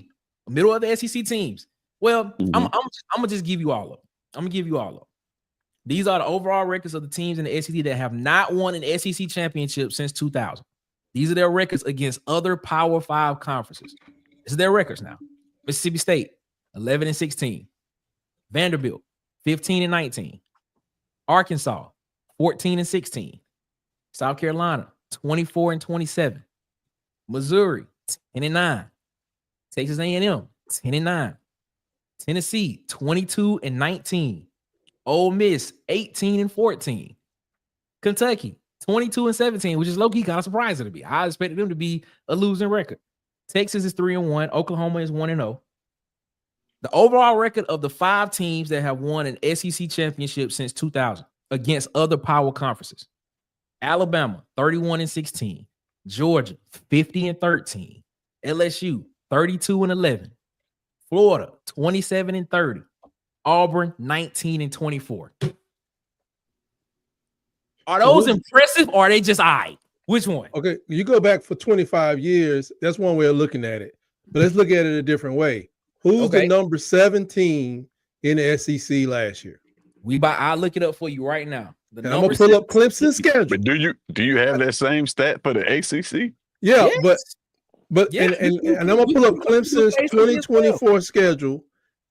teams. Well, I'm gonna just give you all of them. I'm gonna give you all of them. These are the overall records of the teams in the SEC that have not won an SEC championship since 2000. These are their records against other Power 5 conferences. This is their records now. Mississippi State, 11-16. Vanderbilt, 15-19. Arkansas, 14-16. South Carolina, 24-27. Missouri, 10-9. Texas A&M, 10-9. Tennessee, 22-19. Ole Miss, 18-14. Kentucky, 22-17, which is low-key kind of surprising to me. I expected them to be a losing record. Texas is 3-1. Oklahoma is 1-0. The overall record of the 5 teams that have won an SEC championship since 2000 against other power conferences: Alabama, 31-16. Georgia, 50-13. LSU, 32-11. Florida, 27-30. Auburn, 19-24. Are those impressive or are they just Which one? Okay, you go back for 25 years. That's one way of looking at it. But let's look at it a different way. Who's the number 17 in the SEC last year? I'll look it up for you right now. I'm gonna pull up Clemson's schedule. But do you have that same stat for the ACC? Yeah, yes. but and I'm gonna pull up Clemson's 2024 schedule,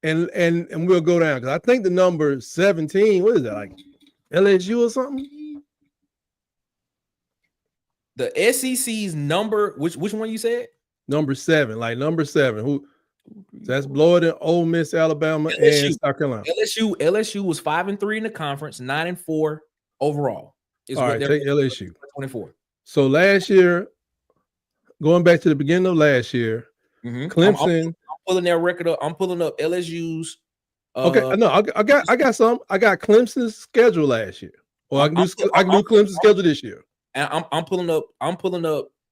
and we'll go down because I think the number 17. What is that, like LSU or something? The SEC's number, which one you said? Number 7, like number 7. Who? That's Florida, Ole Miss, Alabama, LSU, and South Carolina. LSU was 5-3 in the conference, 9-4 overall. All right, take LSU 24. So last year, going back to the beginning of last year, Clemson. I'm pulling their record up. I'm pulling up LSU's. Okay, no, I got some. I got Clemson's schedule last year. Or I can do Clemson's schedule this year. And I'm pulling up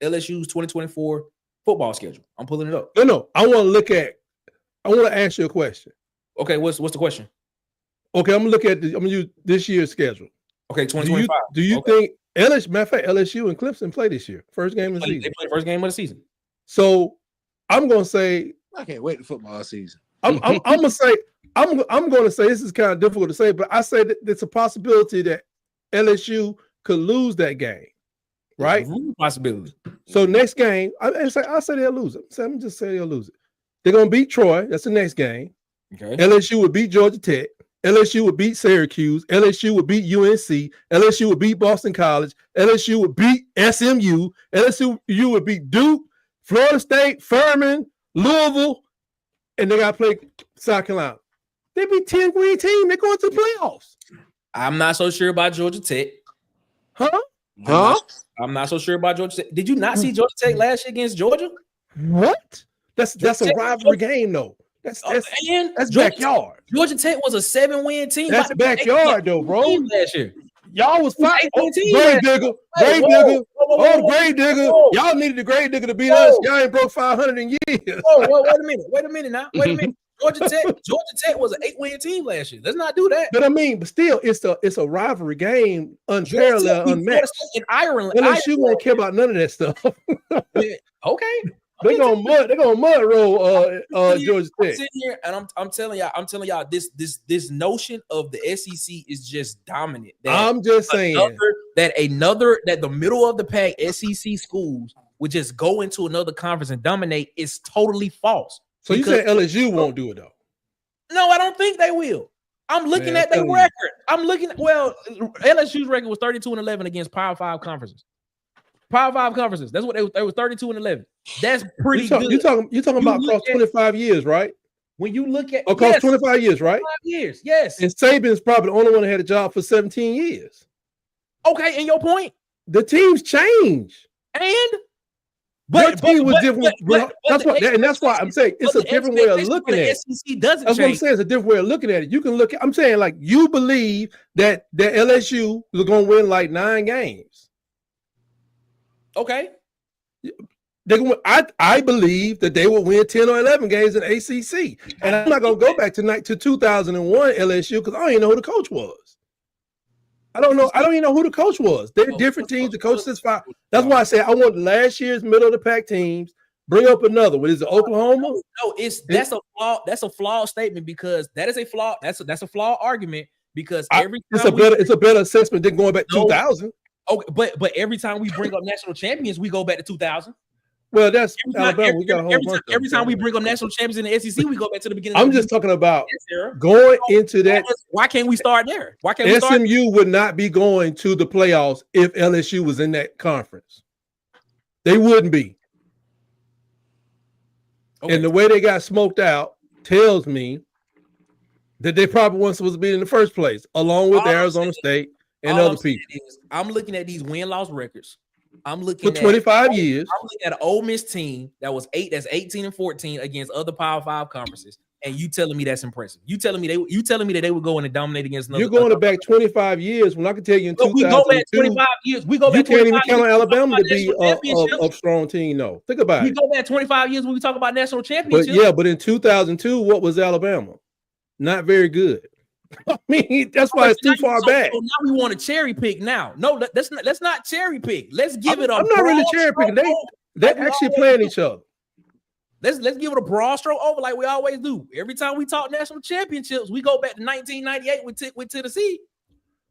LSU's 2024 football schedule. I'm pulling it up. No. I want to ask you a question. Okay, what's the question? Okay, I'm gonna use this year's schedule. Okay, 2025. Do you think LSU and Clemson play this year? First game of the season. They play first game of the season. So I'm gonna say I can't wait for football season. I'm gonna say this is kind of difficult to say, but I say that it's a possibility that LSU could lose that game. Right? Possibility. So next game, I say they'll lose it. I'm just saying they'll lose it. They're gonna beat Troy. That's the next game. Okay. LSU would beat Georgia Tech. LSU would beat Syracuse. LSU would beat UNC. LSU would beat Boston College. LSU would beat SMU. LSU would beat Duke, Florida State, Furman, Louisville, and they got to play South Carolina. They be 10-win team. They're going to the playoffs. I'm not so sure about Georgia Tech. Huh? I'm not so sure about Georgia Tech. Did you not see Georgia Tech last year against Georgia? What? That's a rivalry game, though. That's backyard. Georgia Tech was a 7-win team. That's backyard, though, bro. Last year. Y'all was 5. Grave digger. Grave digger. Y'all needed the grave digger to beat us. Y'all ain't broke 500 in years. Wait a minute now. Wait a minute. Georgia Tech was an 8-win team last year. Let's not do that. But still, it's a rivalry game, unparalleled, unmatched. In Ireland, LSU won't care about none of that stuff. Okay. They're gonna mud roll Georgia Tech. I'm sitting here and I'm telling y'all this notion of the SEC is just dominant. I'm just saying that the middle of the pack SEC schools would just go into another conference and dominate is totally false. So you say LSU won't do it though? No, I don't think they will. I'm looking at their record. LSU's record was 32-11 against Power 5 conferences. Power 5 conferences. That's what they were 32-11. That's pretty good. You're talking about across 25 years, right? When you look at across 25 years, right? 25 years, yes. And Saban's probably the only one that had a job for 17 years. Okay, and your point? The teams change. But team was different. That's why I'm saying it's a different way of looking at it. SEC doesn't that's change. what I'm saying. It's a different way of looking at it. You can look at. I'm saying like you believe that LSU was going to win like 9 games. Okay. I believe that they will win 10 or 11 games in ACC, and I'm not going to go back tonight to 2001 LSU because I don't even know who the coach was. I don't even know who the coach was. They're different teams. The coach is fine. That's why I say I want last year's middle of the pack teams. Bring up another one. Is it Oklahoma? No, that's a flaw. That's a flawed statement because that is a flaw. That's a flawed argument because it's a better assessment than going back to 2000. Okay, but every time we bring up national champions, we go back to 2000. Well, that's Alabama. We got a whole bunch. Every time we bring up national champions in the SEC, we go back to the beginning. I'm just talking about going into that. Why can't we start there? Why can't we start? SMU would not be going to the playoffs if LSU was in that conference. They wouldn't be. Okay. And the way they got smoked out tells me that they probably weren't supposed to be in the first place, along with Arizona State and other people. I'm looking at these win-loss records. I'm looking for 25 years. I'm looking at an Ole Miss team that's 18-14 against other Power 5 conferences, and you telling me that's impressive. You telling me that they would go in and dominate against another. You're going back 25 years when I can tell you in 2002. We go back 25 years. We go back. You can't even count on Alabama to be a strong team. No, think about it. We go back 25 years when we talk about national championships. But in 2002, what was Alabama? Not very good. I mean, that's why it's too far back. So now we want to cherry pick. Now, no, let's not cherry pick. Let's give it a. I'm not really cherry picking. They're actually playing each other. Let's give it a broad stroke over like we always do. Every time we talk national championships, we go back to 1998 with Tennessee.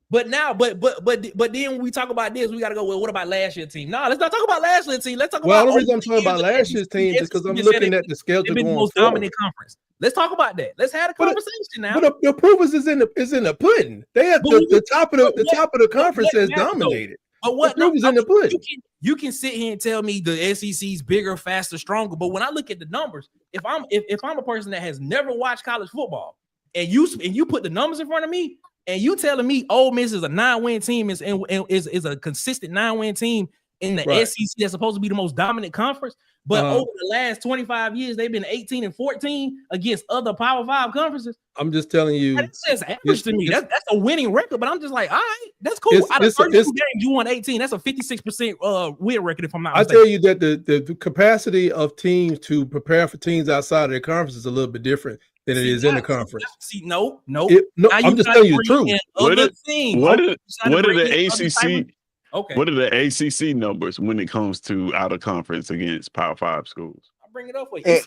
But now, but then when we talk about this, we got to go, well, what about last year's team? No, let's not talk about last year's team. Let's talk about. The reason I'm talking about last year's team is because I'm looking at the schedule going most forward. Dominant conference. Let's talk about that. Let's have a conversation now. But the proof is in the pudding. They have the top of the conference has dominated. But what? The proof is in the pudding. You can sit here and tell me the SEC's bigger, faster, stronger. But when I look at the numbers, if I'm a person that has never watched college football, and you put the numbers in front of me, and you telling me Ole Miss is a 9-win team is a consistent 9-win team in the SEC that's supposed to be the most dominant conference, but over the last 25 years they've been 18-14 against other Power 5 conferences. I'm just telling you, that's just average to me. That's a winning record, but I'm just like, all right, that's cool. Out of 32 games, you won 18. That's a 56% win record, if I'm not mistaken. I tell you that the capacity of teams to prepare for teams outside of their conference is a little bit different than it is in the conference. No. I'm just telling you the truth. What are the ACC? Okay. What are the ACC numbers when it comes to out of conference against Power 5 schools? I'll bring it up for you.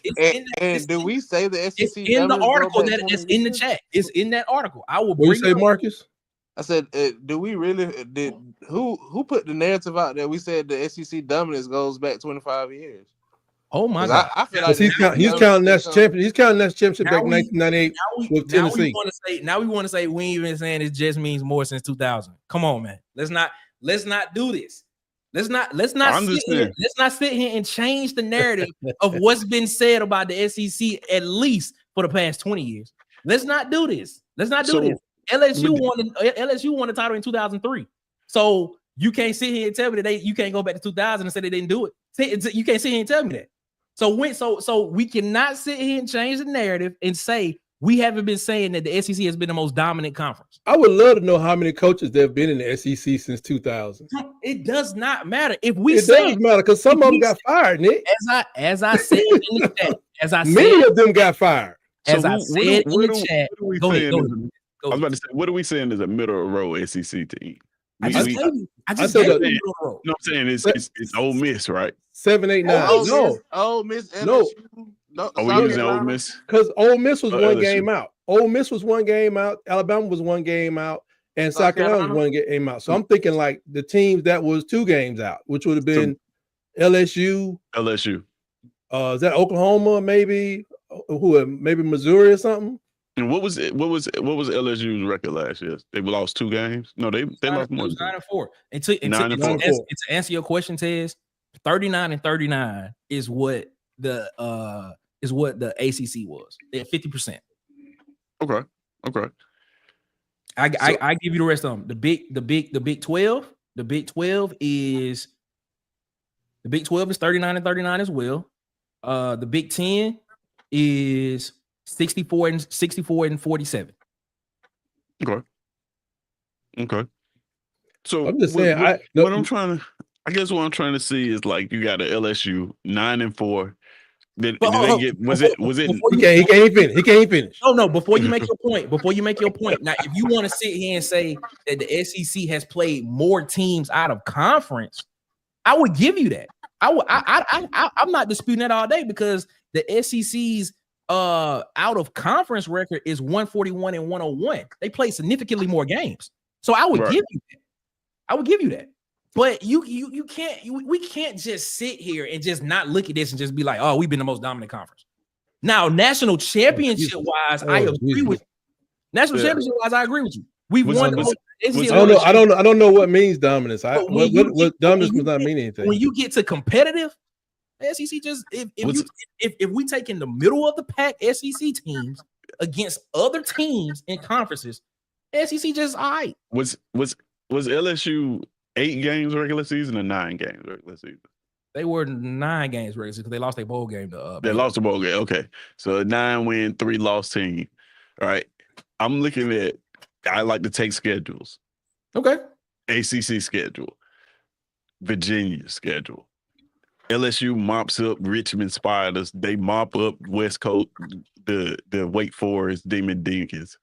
And do we say the SEC? It's in the article that's in the chat. It's in that article. I will bring it up. What you say, Marcus? I said, do we really who put the narrative out there? We said the SEC dominance goes back 25 years. Oh my God! I feel like he's counting that championship. He's counting that championship back in 1998 with Tennessee. Now we want to say we ain't even saying it just means more since 2000. Come on, man. Let's not do this. Let's not sit here and change the narrative of what's been said about the SEC at least for the past 20 years. Let's not do this. Let's not do this. LSU won the title in 2003. So you can't sit here and tell me that you can't go back to 2000 and say they didn't do it. You can't sit here and tell me that. So we cannot sit here and change the narrative and say we haven't been saying that the SEC has been the most dominant conference. I would love to know how many coaches there have been in the SEC since 2000. It does not matter. It does matter because some of them got fired, Nick. As I said in the chat, many of them got fired. As I said in the chat, go ahead. I was about to say, what are we saying is a middle of the road SEC team? I said that. No, I'm saying it's Ole Miss, right? 7, 8, 9. Ole Miss. No. Are we using Ole Miss? Because Ole Miss was one game out. Ole Miss was one game out. Alabama was one game out, and South Carolina was one game out. So I'm thinking like the teams that was 2 games out, which would have been LSU. Is that Oklahoma? Maybe maybe Missouri or something. And what was LSU's record last year? They lost 2 games. No, they lost more. 9-4. And to answer your question, Tez, 39-39 is what the ACC was. They're 50%. Okay. I give you the rest of them. The Big 12. The Big 12 is 39-39 as well. The Big 10 is 64-47. Okay. So I'm just saying, what I'm trying to see is like you got an LSU 9-4. Did they get? Was it? He can't finish. No. Before you make your point. Now, if you want to sit here and say that the SEC has played more teams out of conference, I would give you that. I'm not disputing that all day because the SEC's out of conference record is 141-101. They play significantly more games, so I would give you that. I would give you that. But we can't just sit here and just not look at this and just be like, oh, we've been the most dominant conference. Now, national championship wise, I agree with you. National championship wise, I agree with you. We've won. I don't know what means dominance. What dominance does not mean anything. When you get to competitive, SEC just if we take in the middle of the pack SEC teams against other teams in conferences, SEC just all right. Was LSU 8 games regular season or 9 games regular season? They were 9 games regular season because they lost their bowl game. They lost the bowl game. Okay, so a 9-win, 3-loss team. All right, I'm looking at. I like to take schedules. Okay, ACC schedule, Virginia schedule. LSU mops up Richmond Spiders. They mop up West Coast, the Wake Forest Demon Deacons.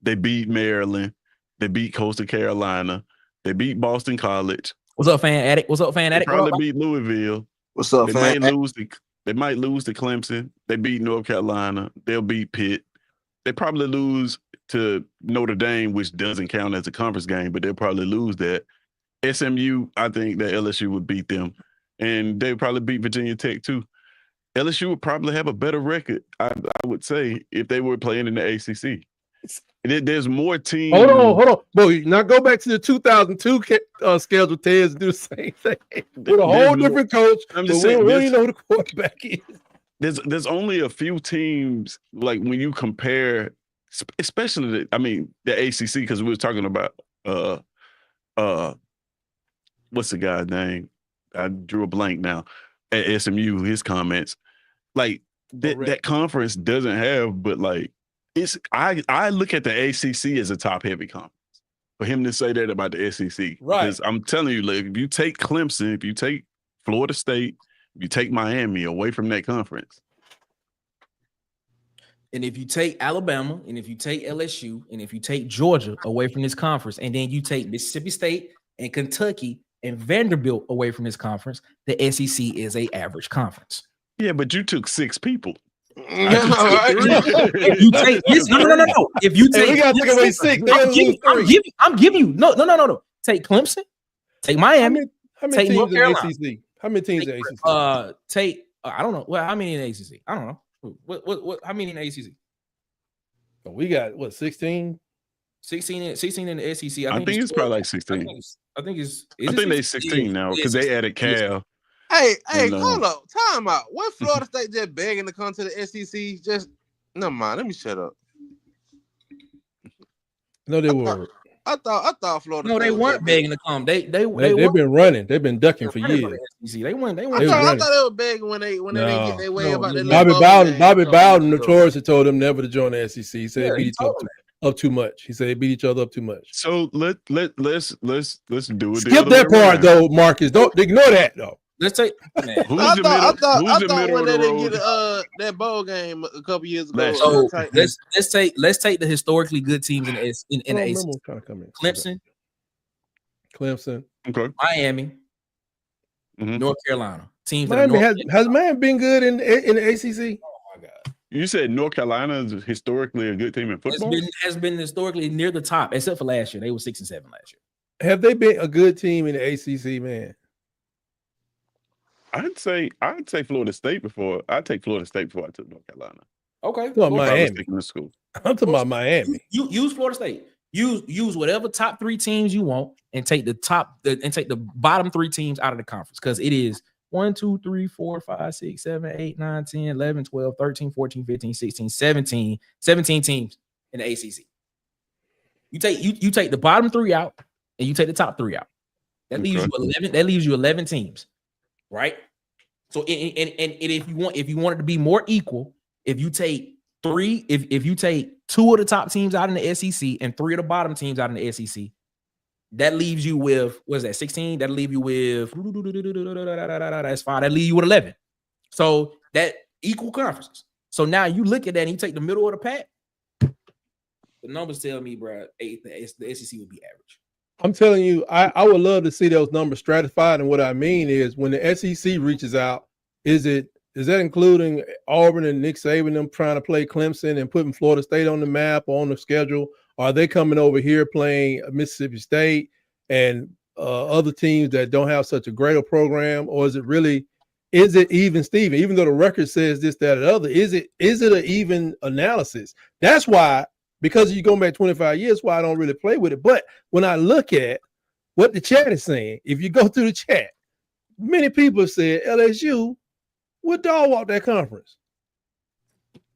They beat Maryland. They beat Coastal Carolina. They beat Boston College. What's up, fan addict? What's up, fan They addict? probably beat Louisville. What's up, They fan? might lose to Clemson. They beat North Carolina. They'll beat Pitt. They probably lose to Notre Dame, which doesn't count as a conference game, but they'll probably lose that. SMU, I think that LSU would beat them, and they would probably beat Virginia Tech too. LSU would probably have a better record, I would say, if they were playing in the ACC. There's more teams. Hold on. Boy, now go back to the 2002 schedule, Tez, and do the same thing with a whole different coach. I'm But just we saying, don't really know who the quarterback is. there's only a few teams, like when you compare, especially the ACC, because we were talking about what's the guy's name? I drew a blank now at SMU. His comments, like that conference doesn't have, but like I look at the ACC as a top heavy conference. For him to say that about the SEC, right? Because I'm telling you, like, if you take Clemson, if you take Florida State, if you take Miami away from that conference, and if you take Alabama, and if you take LSU, and if you take Georgia away from this conference, and then you take Mississippi State and Kentucky and Vanderbilt away from this conference, the SEC is an average conference. Yeah, but you took 6 people. If you take no. If you take, we gotta take away 6. I'm giving you no. Take Clemson, take Miami. How many teams in the ACC? How many teams in the ACC? I don't know. Well, how many in the ACC? I don't know. What? How many in the ACC? We got what? 16. 16 in the SEC. I think it's probably like 16. I think they're 16 now because they added Cal. Hey, hold up. Time out. What Florida State just begging to come to the SEC? Just never mind. Let me shut up. No, they were. I thought Florida. No, State they weren't begging to come. They've been running. They've been ducking for years. They went. I thought they were begging when they didn't get their way about that. Bobby Bowden notoriously told them never to join the SEC. He said they beat each other up too much. He said they beat each other up too much. So let's do it. Skip that part though, Marcus. Don't ignore that though. Let's take. I thought when they didn't get that bowl game a couple years ago. So let's take the historically good teams in the ACC. Clemson, okay, Miami, North Carolina. Teams. Miami has Miami been good in the ACC? Oh my God! You said North Carolina is historically a good team in football. Has been historically near the top, except for last year. They were 6-7 last year. Have they been a good team in the ACC, man? I'd say Florida State before. I'd take Florida State before I took North Carolina. Okay. Miami. I'm talking about Miami. You use Florida State. Use whatever top 3 teams you want and take the bottom 3 teams out of the conference, because it is 1, 2, 3, 4, 5, 6, 7, 8, 9, 10, 11, 12, 13, 14, 15, 16, 17 teams in the ACC. You take the bottom 3 out and you take the top 3 out. That leaves you 11. That leaves you 11 teams. Right. So and if you want it to be more equal, if you take 3, if you take 2 of the top teams out in the SEC and 3 of the bottom teams out in the SEC, that leaves you with, what is that, 16? That'll leave you with that's 5. That leave you with 11. So that equal conferences. So now you look at that and you take the middle of the pack. The numbers tell me, bro, the SEC would be average. I'm telling you, I would love to see those numbers stratified. And what I mean is, when the SEC reaches out, is that including Auburn and Nick Saban them trying to play Clemson and putting Florida State on the map or on the schedule? Or are they coming over here playing Mississippi State and other teams that don't have such a great program? Or is it even Steven? Even though the record says this, that, or the other, is it an even analysis? That's why. Because you go back 25 years, why I don't really play with it. But when I look at what the chat is saying, if you go through the chat, many people have said LSU would dog walk that conference.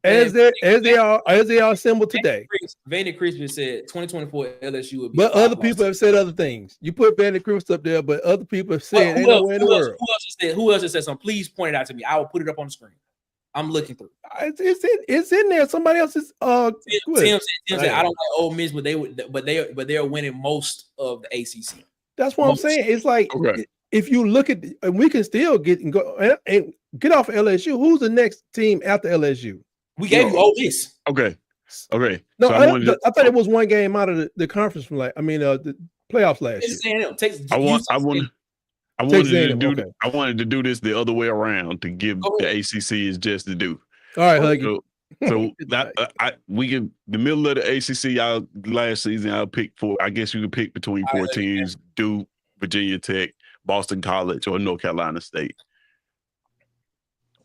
As they are assembled today. Vandy Christmas said 2024 LSU would be. But other people have said other things. You put Vandy Christmas up there, but other people have said ain't nowhere in the world. Who else has said something? Please point it out to me. I will put it up on the screen. I'm looking through. It's in there. Somebody else's. Tim said, I don't like Ole Miss, but they are winning most of the ACC. That's what I'm saying. It's like, if you look at, and we can still get off LSU. Who's the next team after LSU? We gave you Ole Miss. Okay. Okay. No, so I thought it was one game out of the conference from the playoffs last year. Texas I wanted to do this the other way around to give the ACC its just to do. All right, Huggy. So that the middle of the ACC last season I'll pick I guess you could pick between four teams: Duke, Virginia Tech, Boston College, or North Carolina State.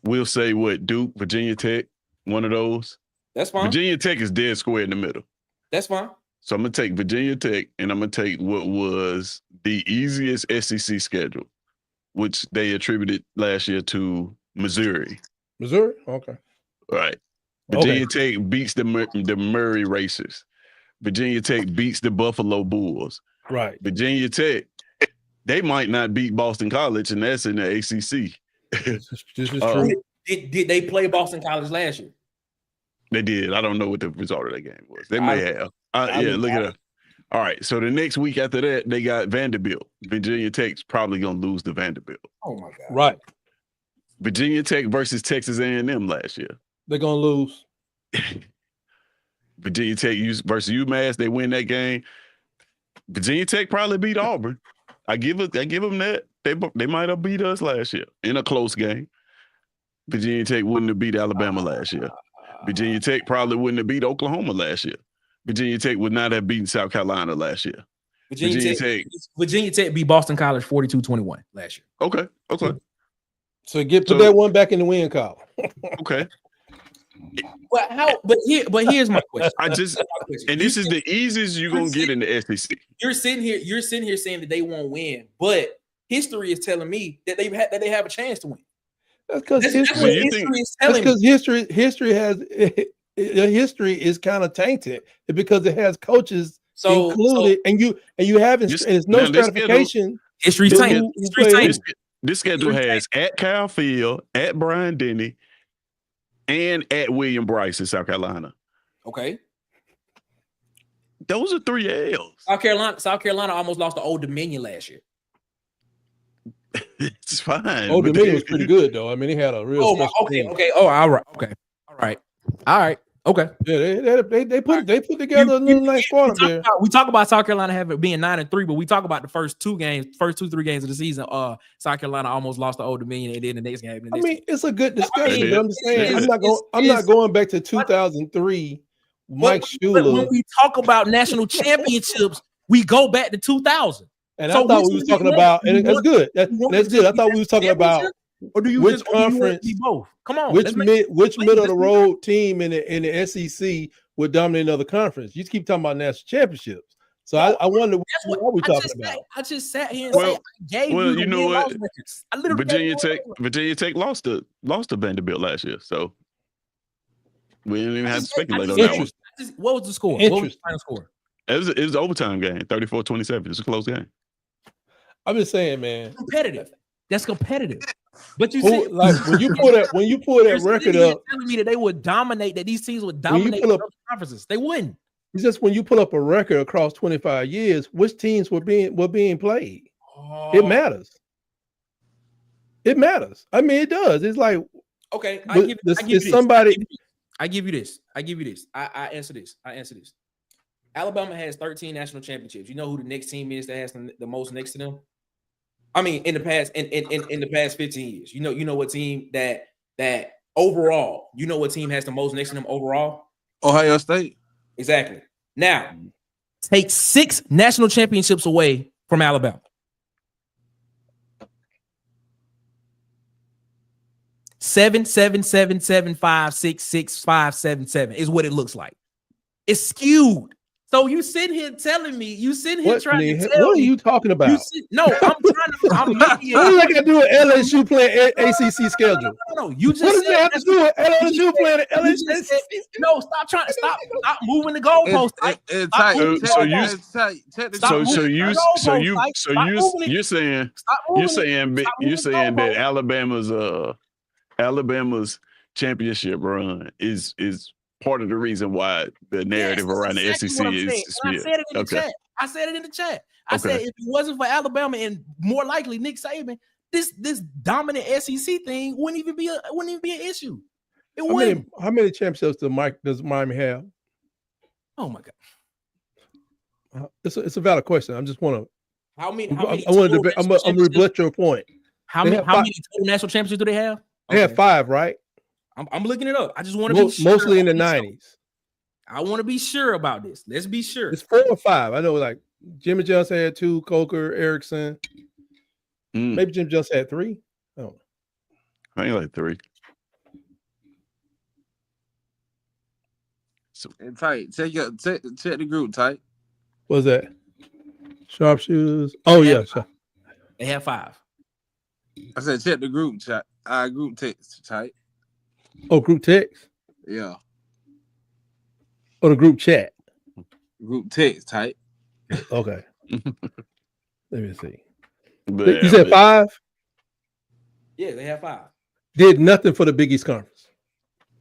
We'll say what Duke, Virginia Tech, one of those. That's fine. Virginia Tech is dead square in the middle. That's fine. So I'm gonna take Virginia Tech, and I'm gonna take what was the easiest SEC schedule, which they attributed last year to Missouri. Missouri, okay. All right. Virginia Tech beats the Murray Racers. Virginia Tech beats the Buffalo Bulls. Right. Virginia Tech, they might not beat Boston College, and that's in the ACC. This is true. Did they play Boston College last year? They did. I don't know what the result of that game was. They may have. Look at that. All right. So the next week after that, they got Vanderbilt. Virginia Tech's probably gonna lose to Vanderbilt. Oh my God. Right. Virginia Tech versus Texas A&M last year. They're gonna lose. Virginia Tech versus UMass. They win that game. Virginia Tech probably beat Auburn. I give them that. They might have beat us last year in a close game. Virginia Tech wouldn't have beat Alabama last year. Virginia Tech probably wouldn't have beat Oklahoma last year. Virginia Tech would not have beaten South Carolina last year. Virginia Tech beat Boston College 42-21 last year. Okay. So put that one back in the win column. Okay. But here's my question. And this is the easiest you're gonna get in the SEC. You're sitting here saying that they won't win, but history is telling me that they have a chance to win. That's because history is kind of tainted because it has coaches included, and you haven't. There's no stratification. History's tainted. This schedule has at Kyle Field, at Bryant Denny, and at William Bryce in South Carolina. Okay. Those are 3 L's. South Carolina almost lost to Old Dominion last year. It's fine. Old Dominion was pretty good though. I mean, he had a real. Okay. Oh, all right. Okay. Yeah, they put together a little nice squad up there. We talk about South Carolina being 9-3, but we talk about the first 3 games of the season. South Carolina almost lost to Old Dominion, and then the next game. It's a good discussion. But I'm just saying, I'm not going back to 2003. Mike Shula. But when we talk about national championships, we go back to 2000. And I thought we was talking about, and that's good. That's good. I thought we was talking about. Or do you which conference? Both. Come on. Which middle of the road team in the SEC would dominate another conference? You keep talking about national championships. So I wonder what are we talking about? I just sat here and said, I gave you know what? Virginia Tech lost to Vanderbilt last year, so we didn't even have to speculate on that one. What was the score? What was the final score? It was an overtime game, 34-27. It's a close game. I'm just saying, man. Competitive. That's competitive. But you see, like when you pull that record up, telling me that they would dominate, that these teams would dominate conferences. They wouldn't. It's just when you pull up a record across 25 years, which teams were being played. It matters. It matters. I mean, it does. It's like, okay, I give you this. I answer this. Alabama has 13 national championships. You know who the next team is that has the most next to them? I mean, in the past 15 years, you know what team that overall, you know what team has the most next to them overall? Ohio State. Exactly. Now, take 6 national championships away from Alabama. 7, 7, 7, 7, 5, 6, 6, 5, 7, 7 is what it looks like. It's skewed. So you sit here telling me, trying to tell me. What are you talking about? I'm trying to. What does that got to do with LSU playing ACC schedule? No. You just what does that have to do with LSU playing LSU? No, stop moving the goalposts. You're saying that Alabama's championship run is part of the reason why the narrative around the SEC is. I said it in the chat. I said if it wasn't for Alabama and more likely Nick Saban, this dominant SEC thing wouldn't even be an issue. It wouldn't. How many championships does Miami have? Oh my God. It's a valid question. I just want to. How many? I want to. I'm going to rebut your point. How many total national championships do they have? They have 5, right? I'm looking it up. I just want to be sure. Mostly in the 90s. I want to be sure about this. Let's be sure. It's 4 or 5. I know, like Jimmy Johnson had 2, Coker, Erickson. Maybe Jim Johnson had 3. I don't know. I think like 3. So, and tight. Check the group, tight. What's that? Sharpshooters. Oh yeah, they have 5. I said check the group chat. Group text, tight. Oh, group text. Yeah. Or the group chat. Group text, tight. Okay. Let me see. You said 5? Yeah, they have 5. Did nothing for the Big East Conference.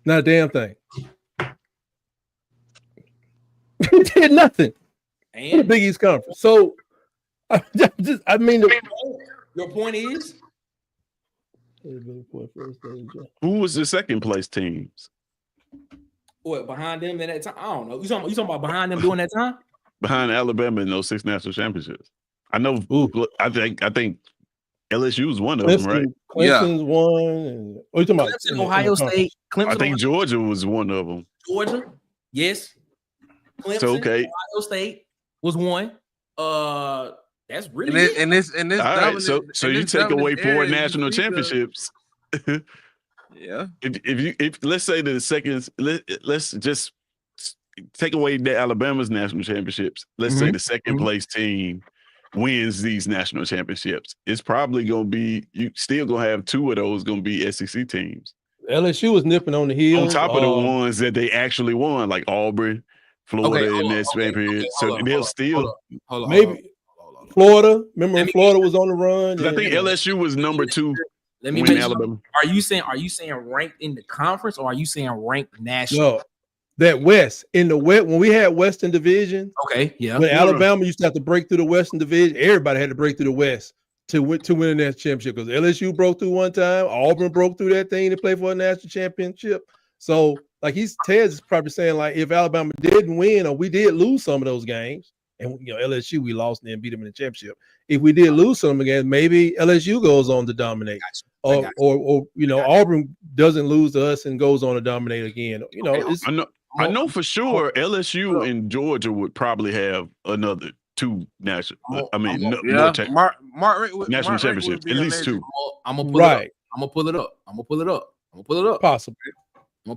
Not a damn thing. Did nothing for the Big East Conference. So, I mean, your point is, who was the second place teams? What, behind them in that time? I don't know. You talking about behind them during that time? Behind Alabama in those 6 national championships. I know. I think LSU was one of them, right? Clemson's one. And, what are you talking about? Clemson, Ohio State. Clemson, I think Georgia was one of them. Georgia, yes. Clemson, so, okay. Ohio State was one. That's really it. And this. All right, so you take away 4 national championships. Yeah. If let's say the second, let's just take away the Alabama's national championships. Let's say the second place team wins these national championships. It's probably going to be, you still going to have 2 of those going to be SEC teams. LSU was nipping on the heels. On top of the ones that they actually won, like Auburn, Florida in that span period. So they'll still maybe Florida. Remember when Florida was on the run? I think LSU was number 2. Let me make sure. Are you saying ranked in the conference, or are you saying ranked national? No, that West in the West when we had Western Division. Okay, yeah. When Alabama used to have to break through the Western Division, everybody had to break through the West to win a national championship. Because LSU broke through one time, Auburn broke through that thing to play for a national championship. So, like Ted's probably saying, like if Alabama didn't win or we did lose some of those games, and LSU we lost and then beat them in the championship. If we did lose some again, maybe LSU goes on to dominate. Or Auburn doesn't lose to us and goes on to dominate again. I know for sure LSU and Georgia would probably have another 2 national. National championships, at least 2. I'm gonna pull it up. Possibly. I'm gonna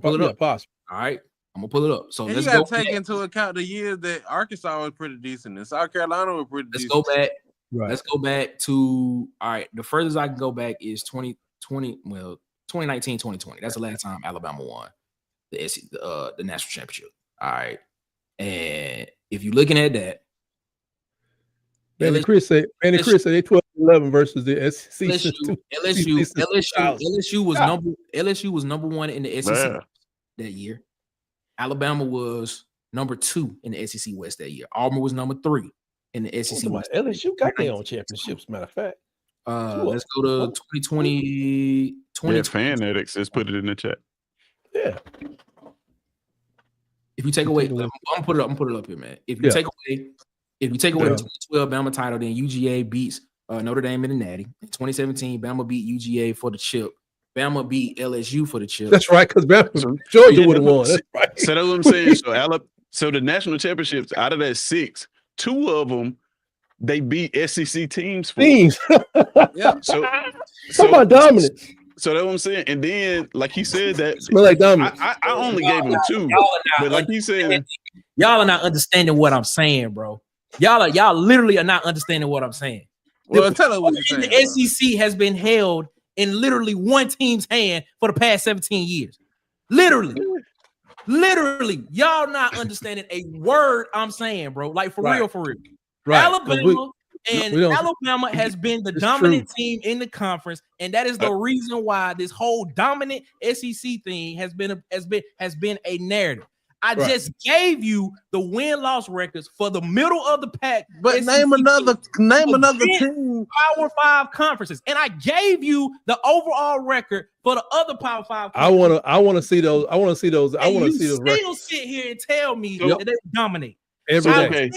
pull it up. Possible. All right. I'm gonna pull it up. So and let's you gotta take into account the years that Arkansas was pretty decent and South Carolina was pretty decent. Let's go back. Right. Let's go back to the furthest I can go back is 2019, 2020. That's the last time Alabama won the national championship. All right. And if you're looking at that, Chris said they 12-11 versus the SEC. LSU was number 1 in the SEC that year. Alabama was number 2 in the SEC West that year. Auburn was number 3 in the SEC West. LSU got their own championships, matter of fact. Let's go to 2020. Fanatics. Let's put it in the chat. Yeah. If you take away, I'm gonna put it up here, man. If you take away the 2012 Bama title, then UGA beats Notre Dame in the Natty. In 2017, Bama beat UGA for the chip. Bama beat LSU for the chip. That's right, because Georgia would have won. That's right. So that's what I'm saying. So the national championships, out of that 6, 2 of them they beat SEC teams for. Yeah. So about dominance. So that's what I'm saying. And then, like he said, that smell like dominance. I only gave him 2, but like he said, y'all are not understanding what I'm saying, bro. Y'all literally are not understanding what I'm saying. Well, tell us what you're saying. The SEC has been held in literally one team's hand for the past 17 years. Literally, y'all not understanding a word I'm saying, bro. Like for real. Right. Alabama has been the dominant team in the conference, and that is the reason why this whole dominant SEC thing has been a narrative. I just gave you the win-loss records for the middle of the pack. But SEC name another against team. Power 5 conferences, and I gave you the overall record for the other Power 5 conferences. I want to see those. I want to see those. I want to see those records. Still sit here and tell me that they dominate. Every day.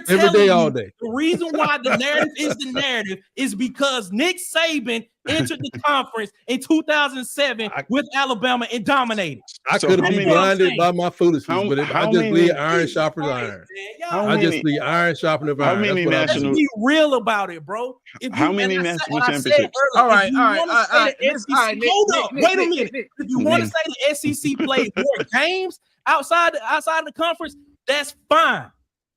Every day, all day. The reason why the narrative is the narrative is because Nick Saban entered the conference in 2007 with Alabama and dominated. I could have been blinded by my foolishness, but I just believe iron sharpens iron. I just believe iron sharpens iron. How many national? Let's be real about it, bro. How many national championships? All right. Hold up. Wait a minute. If you want to say the SEC played more games outside the conference, that's fine.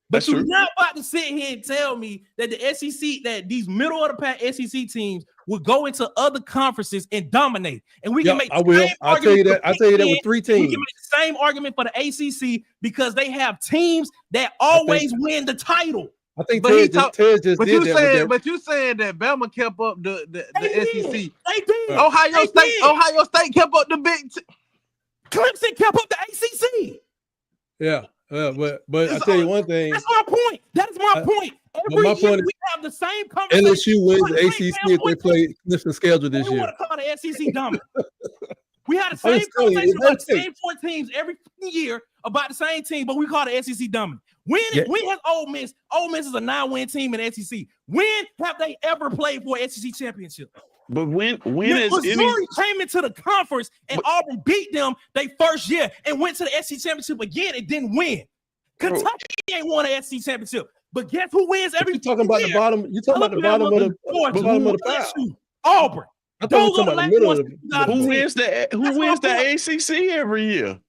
But you're not about to sit here and tell me that the SEC, that these middle of the pack SEC teams will go into other conferences and dominate. And we can make I'll tell you that. I'll tell you that with 3 teams. We can make the same argument for the ACC because they have teams that always win the title. I think Ted just did that. But you saying that Bama kept up the SEC. They did. Ohio State kept up the Big Clemson kept up the ACC. Yeah. But I tell you one thing. That's my point. That is my point. Every year we have the same conversation. LSU wins the ACC if they play Clemson schedule this year. We want to call the SEC dominant. We had the same conversation about the same 4 teams every year about the same team, but we call the SEC dominant. When has Ole Miss? Ole Miss is a 9-win team in the SEC. When have they ever played for an SEC championship? But when has Missouri came into the conference and Auburn beat them their first year and went to the SEC championship again and didn't win. Kentucky ain't won an SEC championship, but guess who wins every? You talking about the bottom? You talking about the bottom of the pile? Auburn. I thought you talking about the middle of the. Who wins the ACC every year?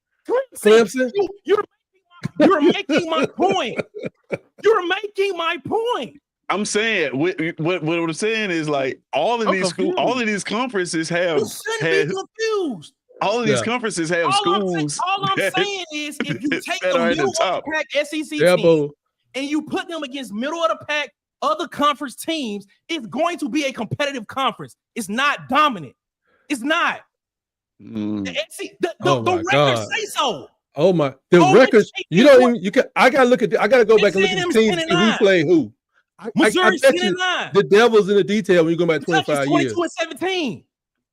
Clemson. You're making my point. You're making my point. I'm saying what I'm saying is like all of these conferences have confused. All of these conferences have schools. All I'm saying is if you take the middle of the pack SEC team and you put them against middle of the pack other conference teams, it's going to be a competitive conference. It's not dominant. It's not. The records say so. Oh my! The records. You don't even. You can. I gotta look at. I gotta go back and look at the teams who play who. Missouri 10-9. The devil's in the detail when you go back 25 years. 22-17.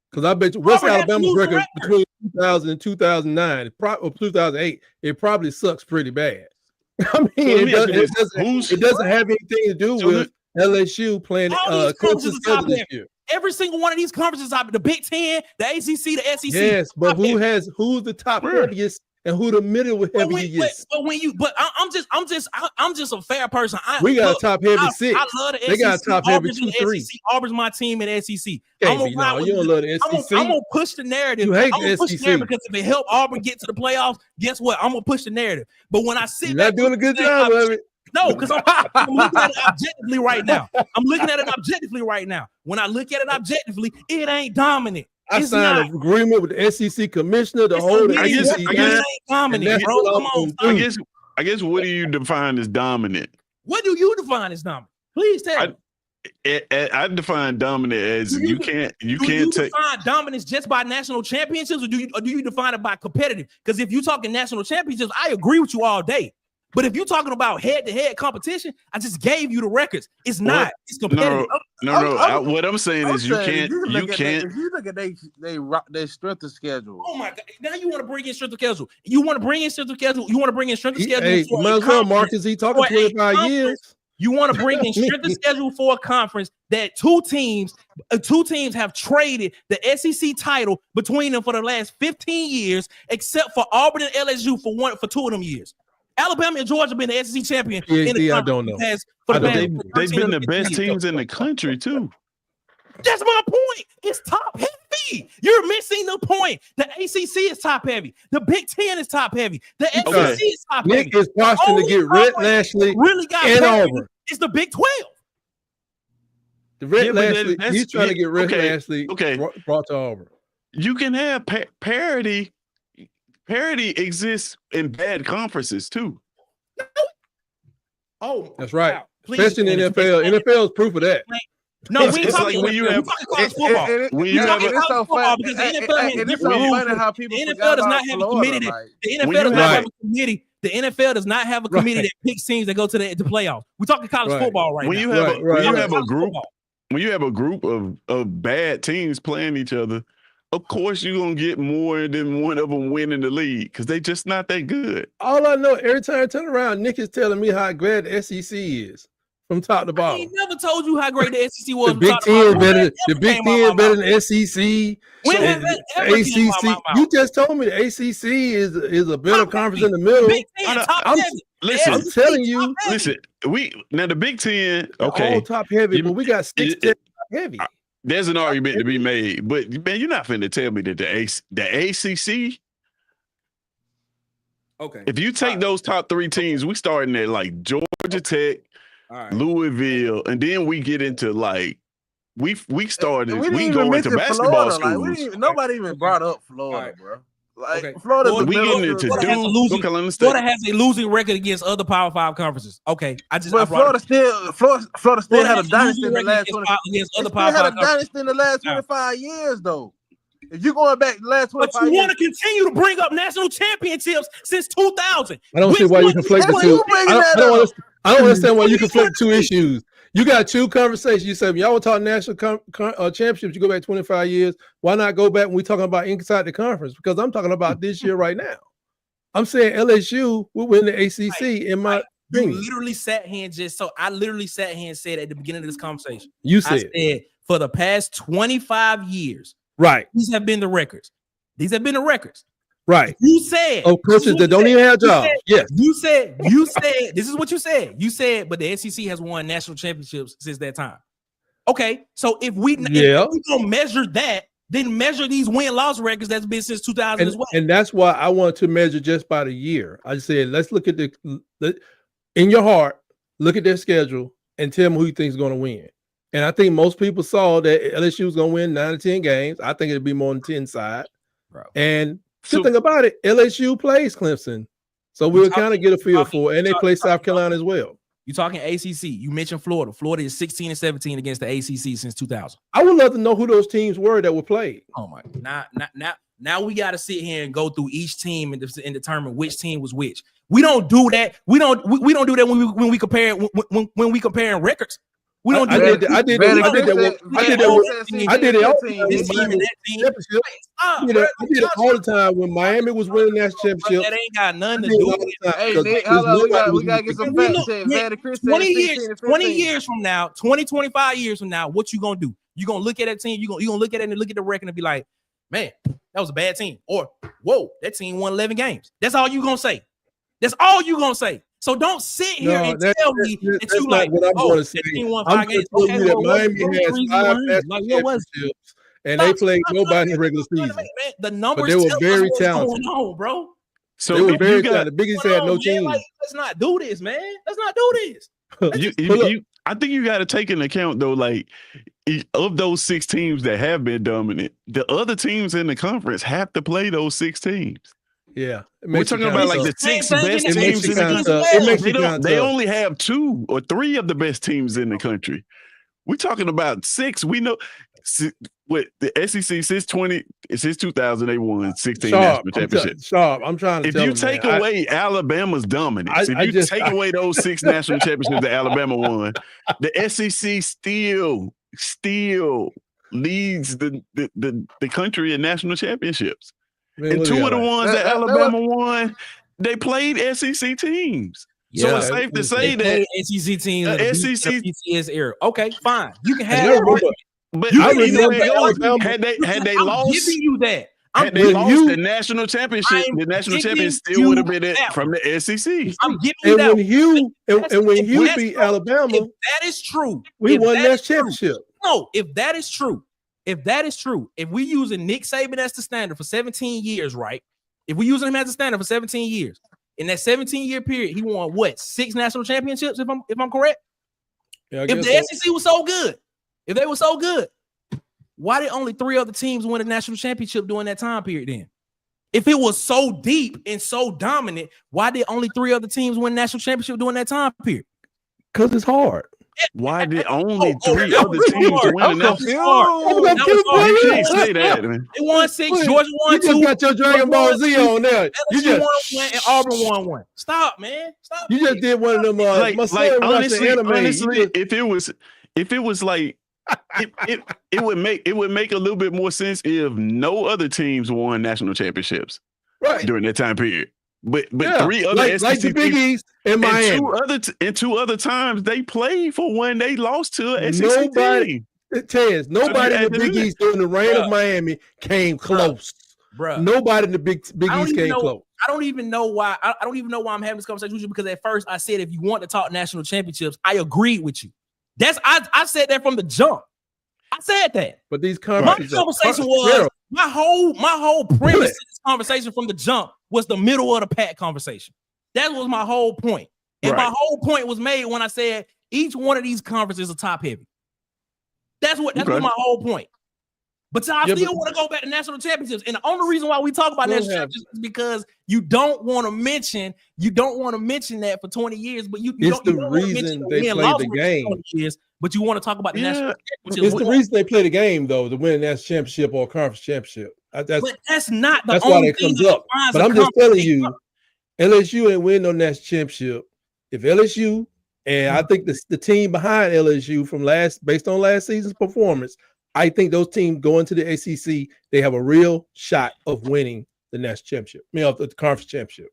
Because I bet you West Alabama's record between 2000 and 2009, or 2008, it probably sucks pretty bad. I mean, it doesn't have anything to do with LSU playing Clemson schedule this year. Every single one of these conferences, the Big Ten, the ACC, the SEC. Yes, but who's the top heaviest and who the middle heaviest? I'm just a fair person. We got a top heavy 6. I love the SEC. They got a top heavy 2-3. Auburn's my team in the SEC. You don't love the SEC. I'm gonna push the narrative. You hate the SEC because if it helped Auburn get to the playoffs, guess what? I'm gonna push the narrative. But when I sit You're not doing a good job of it. No, because I'm looking at it objectively right now. When I look at it objectively, it ain't dominant. I signed an agreement with the SEC commissioner to hold the SEC. I guess what do you define as dominant? What do you define as dominant? Please tell me. I define dominant as you can't define dominance just by national championships, or do you define it by competitive? Because if you're talking national championships, I agree with you all day. But if you're talking about head-to-head competition, I just gave you the records. It's not. It's competitive. No. What I'm saying is you can't. If you look at their strength of schedule. Oh my God! Now you want to bring in strength of schedule. You want to bring in strength of schedule. Hey, might as well, Marcus. He talking 25 years. You want to bring in strength of schedule for a conference that two teams have traded the SEC title between them for the last 15 years, except for Auburn and LSU for 2 of them years. Alabama and Georgia been the SEC champion. I don't know. They've been the best teams in the country too. That's my point. It's top heavy. You're missing the point. The ACC is top heavy. The Big Ten is top heavy. The SEC is top heavy. Nick is watching to get Rhett Lashlee and Auburn. It's the Big 12. The Rhett Lashlee. He's trying to get Rhett Lashlee brought to Auburn. You can have parity. Parity exists in bad conferences too. Oh, that's right. Wow. Especially in the NFL. NFL is proof of that. No, we ain't It's talking like when you NFL. have- We talking college football. when We you have talking a- college so football funny because the NFL has and it's different so rules. funny how people The forgot NFL does about not have a Florida. committee. Like, The When NFL you does not have- have a committee. The NFL does not have a committee that picks teams that go to the playoffs. We're talking college Right. football right when now. you have Right, a, right, when you right. have a College group football. when you have a group of bad teams playing each other, of course you're gonna get more than one of them winning the league because they just not that good. All I know, every time I turn around, Nick is telling me how great the SEC is from top to I bottom. ain't never told you how great the SEC was. The from Big top to Ten bottom. better. When The that Big ever came out Ten my better mouth? than SEC. When has that ever came out my mouth? You just told me the ACC is a better Top conference heavy. in the middle. Big Ten, top I'm- heavy. Listen, I'm telling you, Listen, the Big Ten, they're okay, all top heavy, You- but we got 6 it- top heavy. there's an argument to be made, but man, you're not finna tell me that the ACC. Okay. If you take those top 3 teams, we starting at like Georgia Tech, All right. Louisville, and then we get into like we started. we didn't We even go into mention basketball Florida. Like, schools. nobody even brought up Florida, Alright. bro. Like, Okay. Florida's Florida- the we middle getting of into the- Florida has a Duke, losing- North Carolina State. Florida has a losing record against other Power 5 conferences. Okay. I But brought Florida still had a has dynasty losing in the record last against 20. against They other still Power had 5 a conferences. dynasty in the last Yeah. 25 years, though. If you're going back the last But 25 you want years, to continue to bring up national championships since 2000. I don't see why you conflate the Why two. you bringing I that don't up? understand. I don't understand why What you do you conflate want two to do? issues. You got 2 conversations. You said y'all were talking national championships. You go back 25 years. Why not go back when we talking about inside the conference? Because I'm talking about this year right now. I'm saying LSU will win the ACC in my You opinion. literally sat here and I literally sat here and said at the beginning of this conversation, You I said said for the past 25 years, right, these have been the records. These have been the records. right. You said Of coaches that don't even have jobs. Yes. You said, this is what you said. You said, but the SEC has won national championships since that time. Okay, so if we don't measure that, then measure these win-loss records that's been since 2000 as well. And that's why I wanted to measure just by the year. I said, let's look at in your heart, look at their schedule and tell me who you think is going to win. And I think most people saw that LSU was going to win 9 to 10 games. I think it'd be more than 10 side. Bro. And the thing about it, LSU plays Clemson. So we'll kind of get a feel for it. And they play South Carolina as well. You're talking ACC. You mentioned Florida. Florida is 16-17 against the ACC since 2000. I would love to know who those teams were that were played. Oh my! Now we got to sit here and go through each team and determine which team was which. We don't do that. We don't do that when we compare when we comparing records. We don't do that. I did it all the time when Miami was winning that championship. That ain't got nothing to do with it. Hey, Nick, hold on, we gotta get some facts. 20 years from now, 25 years from now, what you gonna do? You gonna look at that team, you gonna look at it and look at the record and be like, man, that was a bad team. Or whoa, that team won 11 games. That's all you gonna say. That's all you gonna say. So don't sit here and tell me that you like, oh, that team won 5 games. Okay, well, Miami has 5 national championships, and they played nobody in regular season. The numbers, but they were very what's talented. going on, bro. So they were very talented. The biggest had no team. Like, let's not do this, man. Let's not do this. I think you got to take into account though, like of those 6 teams that have been dominant, the other teams in the conference have to play those 6 teams. Yeah, we're talking about like the 6 best teams in the country. They only have 2 or 3 of the best teams in the country. We're talking about 6. We know what the SEC since 2000 they won 16 national championships. I'm trying to. If you take away Alabama's dominance, if you take away those 6 national championships that Alabama won, the SEC still leads the country in national championships. Man, and 2 of the ones that Alabama won, they played SEC teams. Yeah, so it's safe to say that SEC teams, SEC PCS era. Okay, fine. You can have it. But had they lost, giving you that. Had they lost the national championship, the national champion still would have been it from the SEC. I'm giving you that. When Hugh beat Alabama, if that is true, we won that championship. No, if that is true, if we using Nick Saban as the standard for 17 years, right? If we using him as the standard for 17 years, in that 17-year period, he won what 6 national championships? If I'm correct. Yeah, if the SEC was so good, if they were so good, why did only 3 other teams win a national championship during that time period? Then, if it was so deep and so dominant, why did only 3 other teams win a national championship during that time period? Because it's hard. why did only Oh, 3 that other was teams hard. win I'm the national? confused. That was hard. You can't say that, man. They won 6. Wait, Georgia won You 2. just got your Dragon Ball Z on there. You LSU won just 1 and Auburn won 1. Stop, man. Stop. you just did one of them. Like My son watched the anime. honestly, You just- if it was like it would make a little bit more sense if no other teams won national championships right. during that time period. But Yeah, 3 other like SEC the Big teams, East and Miami. and 2 other times they played for one, they lost to an SEC Nobody- team. Tez, nobody in the Big East during the reign of Miami came close. Bro. Nobody in the Big East came close. I don't even know why. I don't even know why I'm having this conversation with you, because at first I said if you want to talk national championships, I agreed with you. I said that from the jump. I said that. But these My conferences conversation was my whole premise of this conversation from the jump was the middle of the pack conversation. That was my whole point. And my whole point was made when I said each one of these conferences are top heavy. That's what was my whole point. But I still want to go back to national championships. And the only reason why we talk about national championships is because you don't want to mention that for 20 years, but it's the reason they play the game. Years, but you want to talk about the national championships. It's the reason they play the game, though, to win a national championship or a conference championship. But that's not the that's only why that comes up. But I'm just telling you, LSU ain't win no national championship. If LSU, and I think the team behind LSU based on last season's performance, I think those teams go into the ACC, they have a real shot of winning the national championship. Of the conference championship.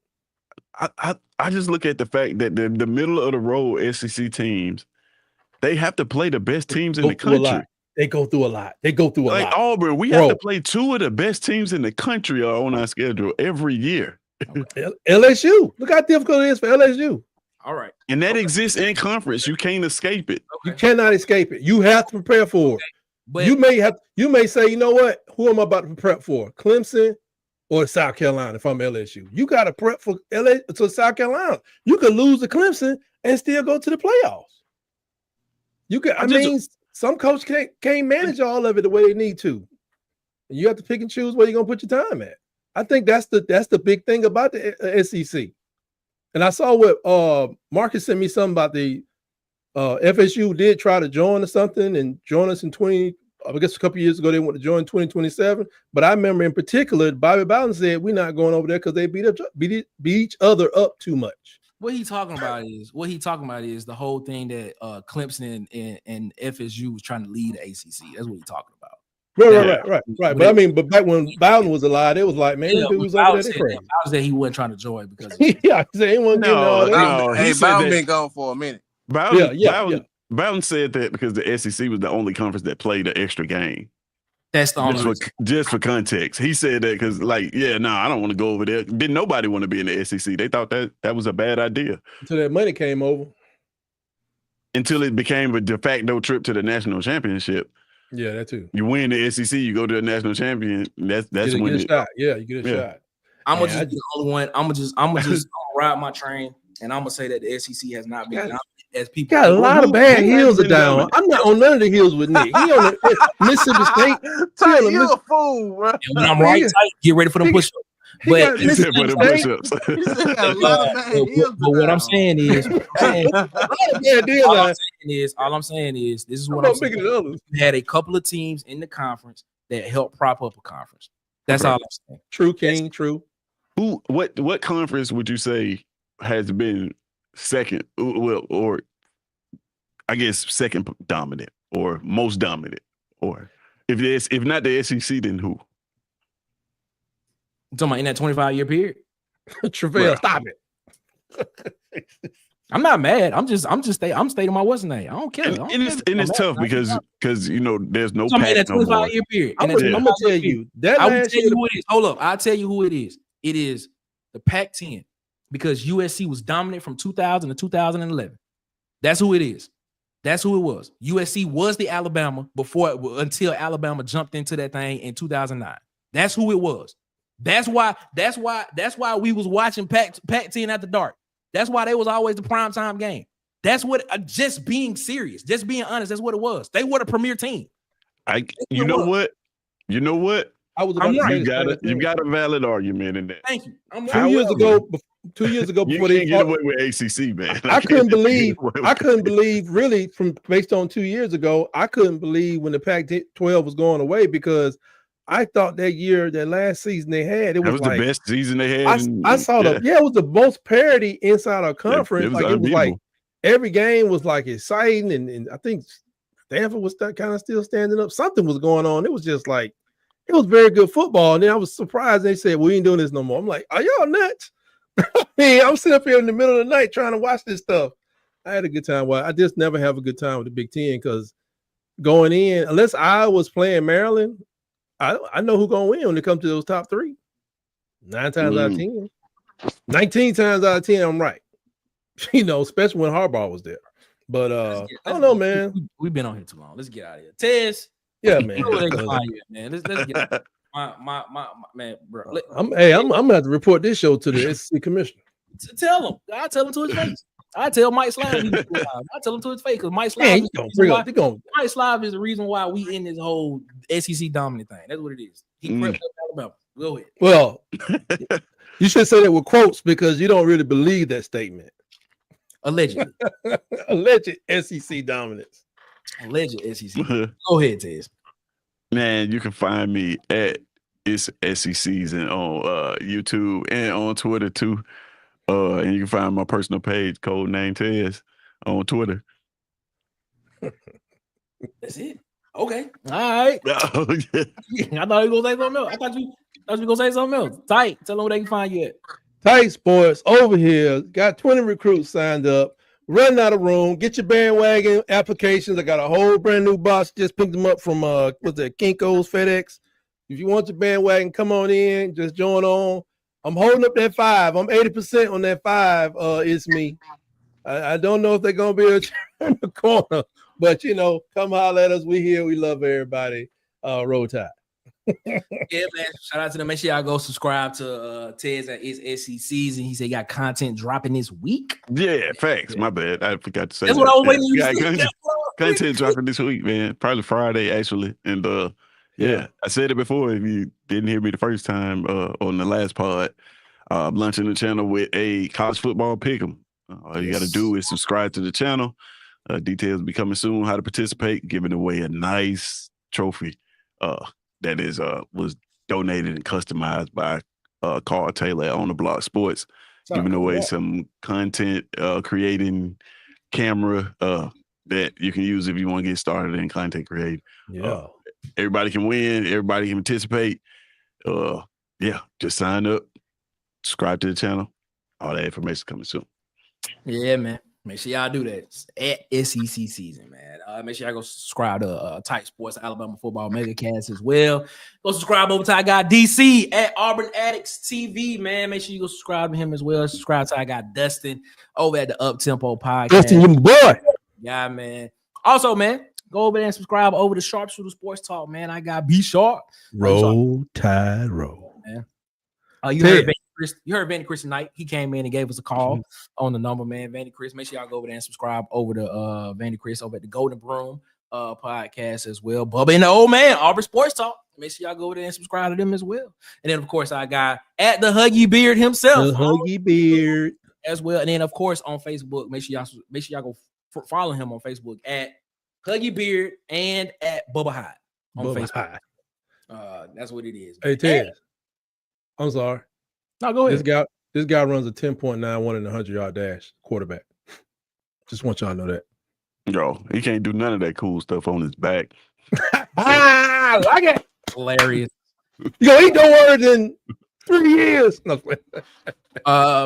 I just look at the fact that the middle of the road SEC teams, they have to play the best teams in the country. They go through a lot. Like Auburn, we have to play 2 of the best teams in the country on our schedule every year. LSU, look how difficult it is for LSU. All right, and that exists in conference. You can't escape it. You cannot escape it. You have to prepare for it. But you may say, you know what? Who am I about to prep for? Clemson or South Carolina if I'm LSU? You got to prep for South Carolina. You could lose to Clemson and still go to the playoffs. You could. Some coach can't manage all of it the way they need to. You have to pick and choose where you're gonna put your time at. I think that's the big thing about the SEC. And I saw what Marcus sent me something about the FSU did try to join or something and join us in a couple of years ago. They want to join 2027. But I remember in particular, Bobby Bowden said we're not going over there because they beat each other up too much. What he talking about is the whole thing that Clemson and FSU was trying to lead the ACC. That's what he's talking about. Right. But I mean, but back when Bowden was alive, it was like, man, this dude was over there crazy. I was that he wasn't trying to join because yeah, he wasn't getting all that. Hey, Bowden been gone for a minute. Bowden said that because the SEC was the only conference that played an extra game. That's the only just for context. He said that because, I don't want to go over there. Didn't nobody want to be in the SEC? They thought that was a bad idea until that money came over. Until it became a de facto trip to the national championship. Yeah, that too. You win the SEC, you go to the national champion. That's when you get a shot. Yeah, you get a shot. I'm gonna just be the only one. I'm gonna ride my train, and I'm gonna say that the SEC has not been dominant as people. Got a lot of bad hills are down. I'm not on none of the hills with Nick. He on the Mississippi State. You're a fool, bro. And when I'm right tight, get ready for them push-ups. But what I'm saying is, all I'm saying is, this is what I'm saying. You had a couple of teams in the conference that helped prop up a conference. That's all I'm saying. True, King. True. What conference would you say has been second, or I guess second dominant, or most dominant, or if not the SEC, then who? You talking about in that 25-year period? Travail, stop it. I'm not mad. I'm stating my what's name. I don't care. It's tough because there's no pack in that 25-year period. I'm gonna tell you that. I will tell you who it is. Hold up. I'll tell you who it is. It is the Pac-10 because USC was dominant from 2000 to 2011. That's who it is. That's who it was. USC was the Alabama until Alabama jumped into that thing in 2009. That's who it was. That's why we was watching Pac-10 at the dark. That's why they was always the primetime game. That's what, just being serious, just being honest, that's what it was. They were the premier team. You know what? I was about to say you got a valid argument in that. Thank you. I'm 2 years ago. 2 years ago, You before can't they get fought, away with ACC, man. I couldn't believe. I couldn't believe really from based on 2 years ago. I couldn't believe when the Pac-12 was going away because I thought that last season they had, it was the best season they had. I saw it was the most parity inside our conference. It was it was like every game was like exciting, and I think Stanford was kind of still standing up. Something was going on. It was just like it was very good football. And then I was surprised they said we ain't doing this no more. I'm like, are y'all nuts? I'm sitting up here in the middle of the night trying to watch this stuff. I had a good time. Well, I just never have a good time with the Big Ten because going in, unless I was playing Maryland, I know who's going to win when it comes to those top three. 9 times out of 10. 19 times out of 10, I'm right. Especially when Harbaugh was there. But I don't know, man. We've been on here too long. Let's get out of here. Tez. Yeah, man. Man. Let's get out. My man, bro. I'm gonna have to report this show to the SEC commissioner. Tell him. I tell him to his face. I tell Mike Slime. I tell him to his face because Mike Slime. Mike Slime is the reason why we in this whole SEC dominant thing. That's what it is. He crept up Alabama. Go ahead. Well, you should say that with quotes because you don't really believe that statement. Allegedly. Alleged SEC dominance. Alleged SEC. Go ahead, Tez. Man, you can find me at It's SEC Season on YouTube and on Twitter too. And you can find my personal page, Codename Tez, on Twitter. That's it. Okay. All right. I thought you were gonna say something else. I thought you were gonna say something else. Tight. Tell them where they can find you at. Tight Sports over here. Got 20 recruits signed up. Running out of room. Get your bandwagon applications. I got a whole brand new box. Just picked them up from Kinko's, FedEx. If you want your bandwagon, come on in. Just join on. I'm holding up that 5. I'm 80% on that 5. It's me. I don't know if they're gonna be able to turn the corner, but come holler at us. We here. We love everybody. Roll Tide. Yeah, man. Shout out to them. Make sure y'all go subscribe to Tez at It's SEC Season. He said he got content dropping this week. Yeah, facts. My bad. I forgot to say that's that. What I was waiting to content dropping this week, man. Probably Friday, actually. And yeah, I said it before. If you didn't hear me the first time on the last pod, I'm launching the channel with a college football pick'em. All you got to do is subscribe to the channel. Details will be coming soon. How to participate? Giving away a nice trophy that is was donated and customized by Carl Taylor at On the Block Sports. Giving away some content creating camera that you can use if you want to get started in content creating. Yeah. Everybody can win. Everybody can participate. Just sign up, subscribe to the channel. All that information coming soon. Yeah, man. Make sure y'all do that. It's at SEC Season, man. Make sure y'all go subscribe to Tight Sports Alabama Football Megacast as well. Go subscribe over to I Got DC at Auburn Addicts TV, man. Make sure you go subscribe to him as well. Subscribe to I Got Dustin over at the Up Tempo Podcast. Dustin, you boy. Yeah, man. Also, man, go over there and subscribe over to Sharpshooter Sports Talk, man. I got B Sharp. Roll Tide Roll. Man. You heard Vandy Chris tonight. He came in and gave us a call on the number, man. Vandy Chris, make sure y'all go over there and subscribe over to Vandy Chris over at the Golden Broom podcast as well. Bubba and the old man, Auburn Sports Talk. Make sure y'all go over there and subscribe to them as well. And then, of course, I got at the Huggy Beard himself. The Huggy Beard as well. And then, of course, on Facebook, make sure y'all go follow him on Facebook at Huggy Beard and at Bubba High on Facebook. That's what it is. Hey, Ted. I'm sorry. No, go ahead. This guy runs a 10.91 in the 100-yard dash quarterback. Just want y'all to know that. Yo, he can't do none of that cool stuff on his back. I like it. Hilarious. You gonna eat no words in 3 years. No.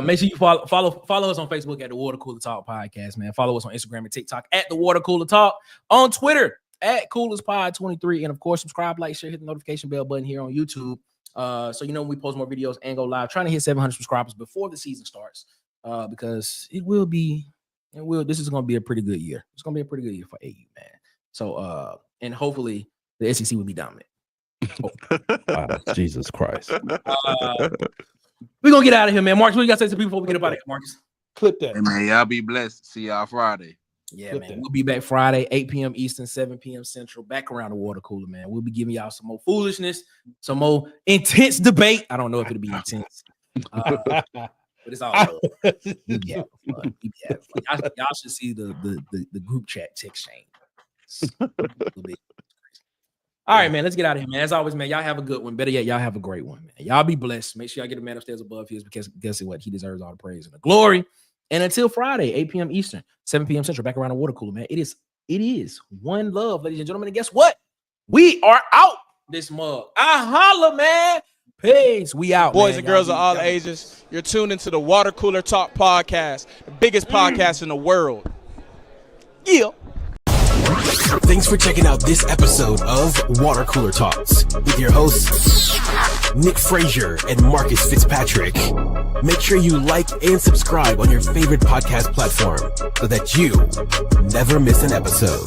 Make sure you follow us on Facebook at the Water Cooler Talk Podcast, man. Follow us on Instagram and TikTok at the Water Cooler Talk. On Twitter at CoolersPod23. And of course, subscribe, like, share, hit the notification bell button here on YouTube. So when we post more videos and go live, trying to hit 700 subscribers before the season starts, because this is going to be a pretty good year. It's going to be a pretty good year for AU, man. So and hopefully the SEC will be dominant. Jesus Christ. We're gonna get out of here, man. Marcus, what you got to say to people before we get up out of here, Marcus? Clip that. Hey, man, y'all be blessed. See y'all Friday. Yeah, Flip man. that. We'll be back Friday, 8 p.m. Eastern, 7 p.m. Central, back around the water cooler, man. We'll be giving y'all some more foolishness, some more intense debate. I don't know if it'll be intense. But it's all love. We be having fun. We be having fun. Y'all should see the group chat text chain. It's a little bit crazy. All right, man. Let's get out of here, man. As always, man, y'all have a good one. Better yet, y'all have a great one, man. Y'all be blessed. Make sure y'all get a man upstairs above his, because guess what? He deserves all the praise and the glory. And until Friday, 8 p.m. Eastern, 7 p.m. Central, back around the water cooler, man. It is one love, ladies and gentlemen. And guess what? We are out this mug. I holla, man. Peace. We out, Boys man. and girls of all ages, you're tuned into the Water Cooler Talk podcast, the biggest podcast in the world. Yeah. Thanks for checking out this episode of Water Cooler Talks with your hosts, Nick Frazier and Marcus Fitzpatrick. Make sure you like and subscribe on your favorite podcast platform so that you never miss an episode.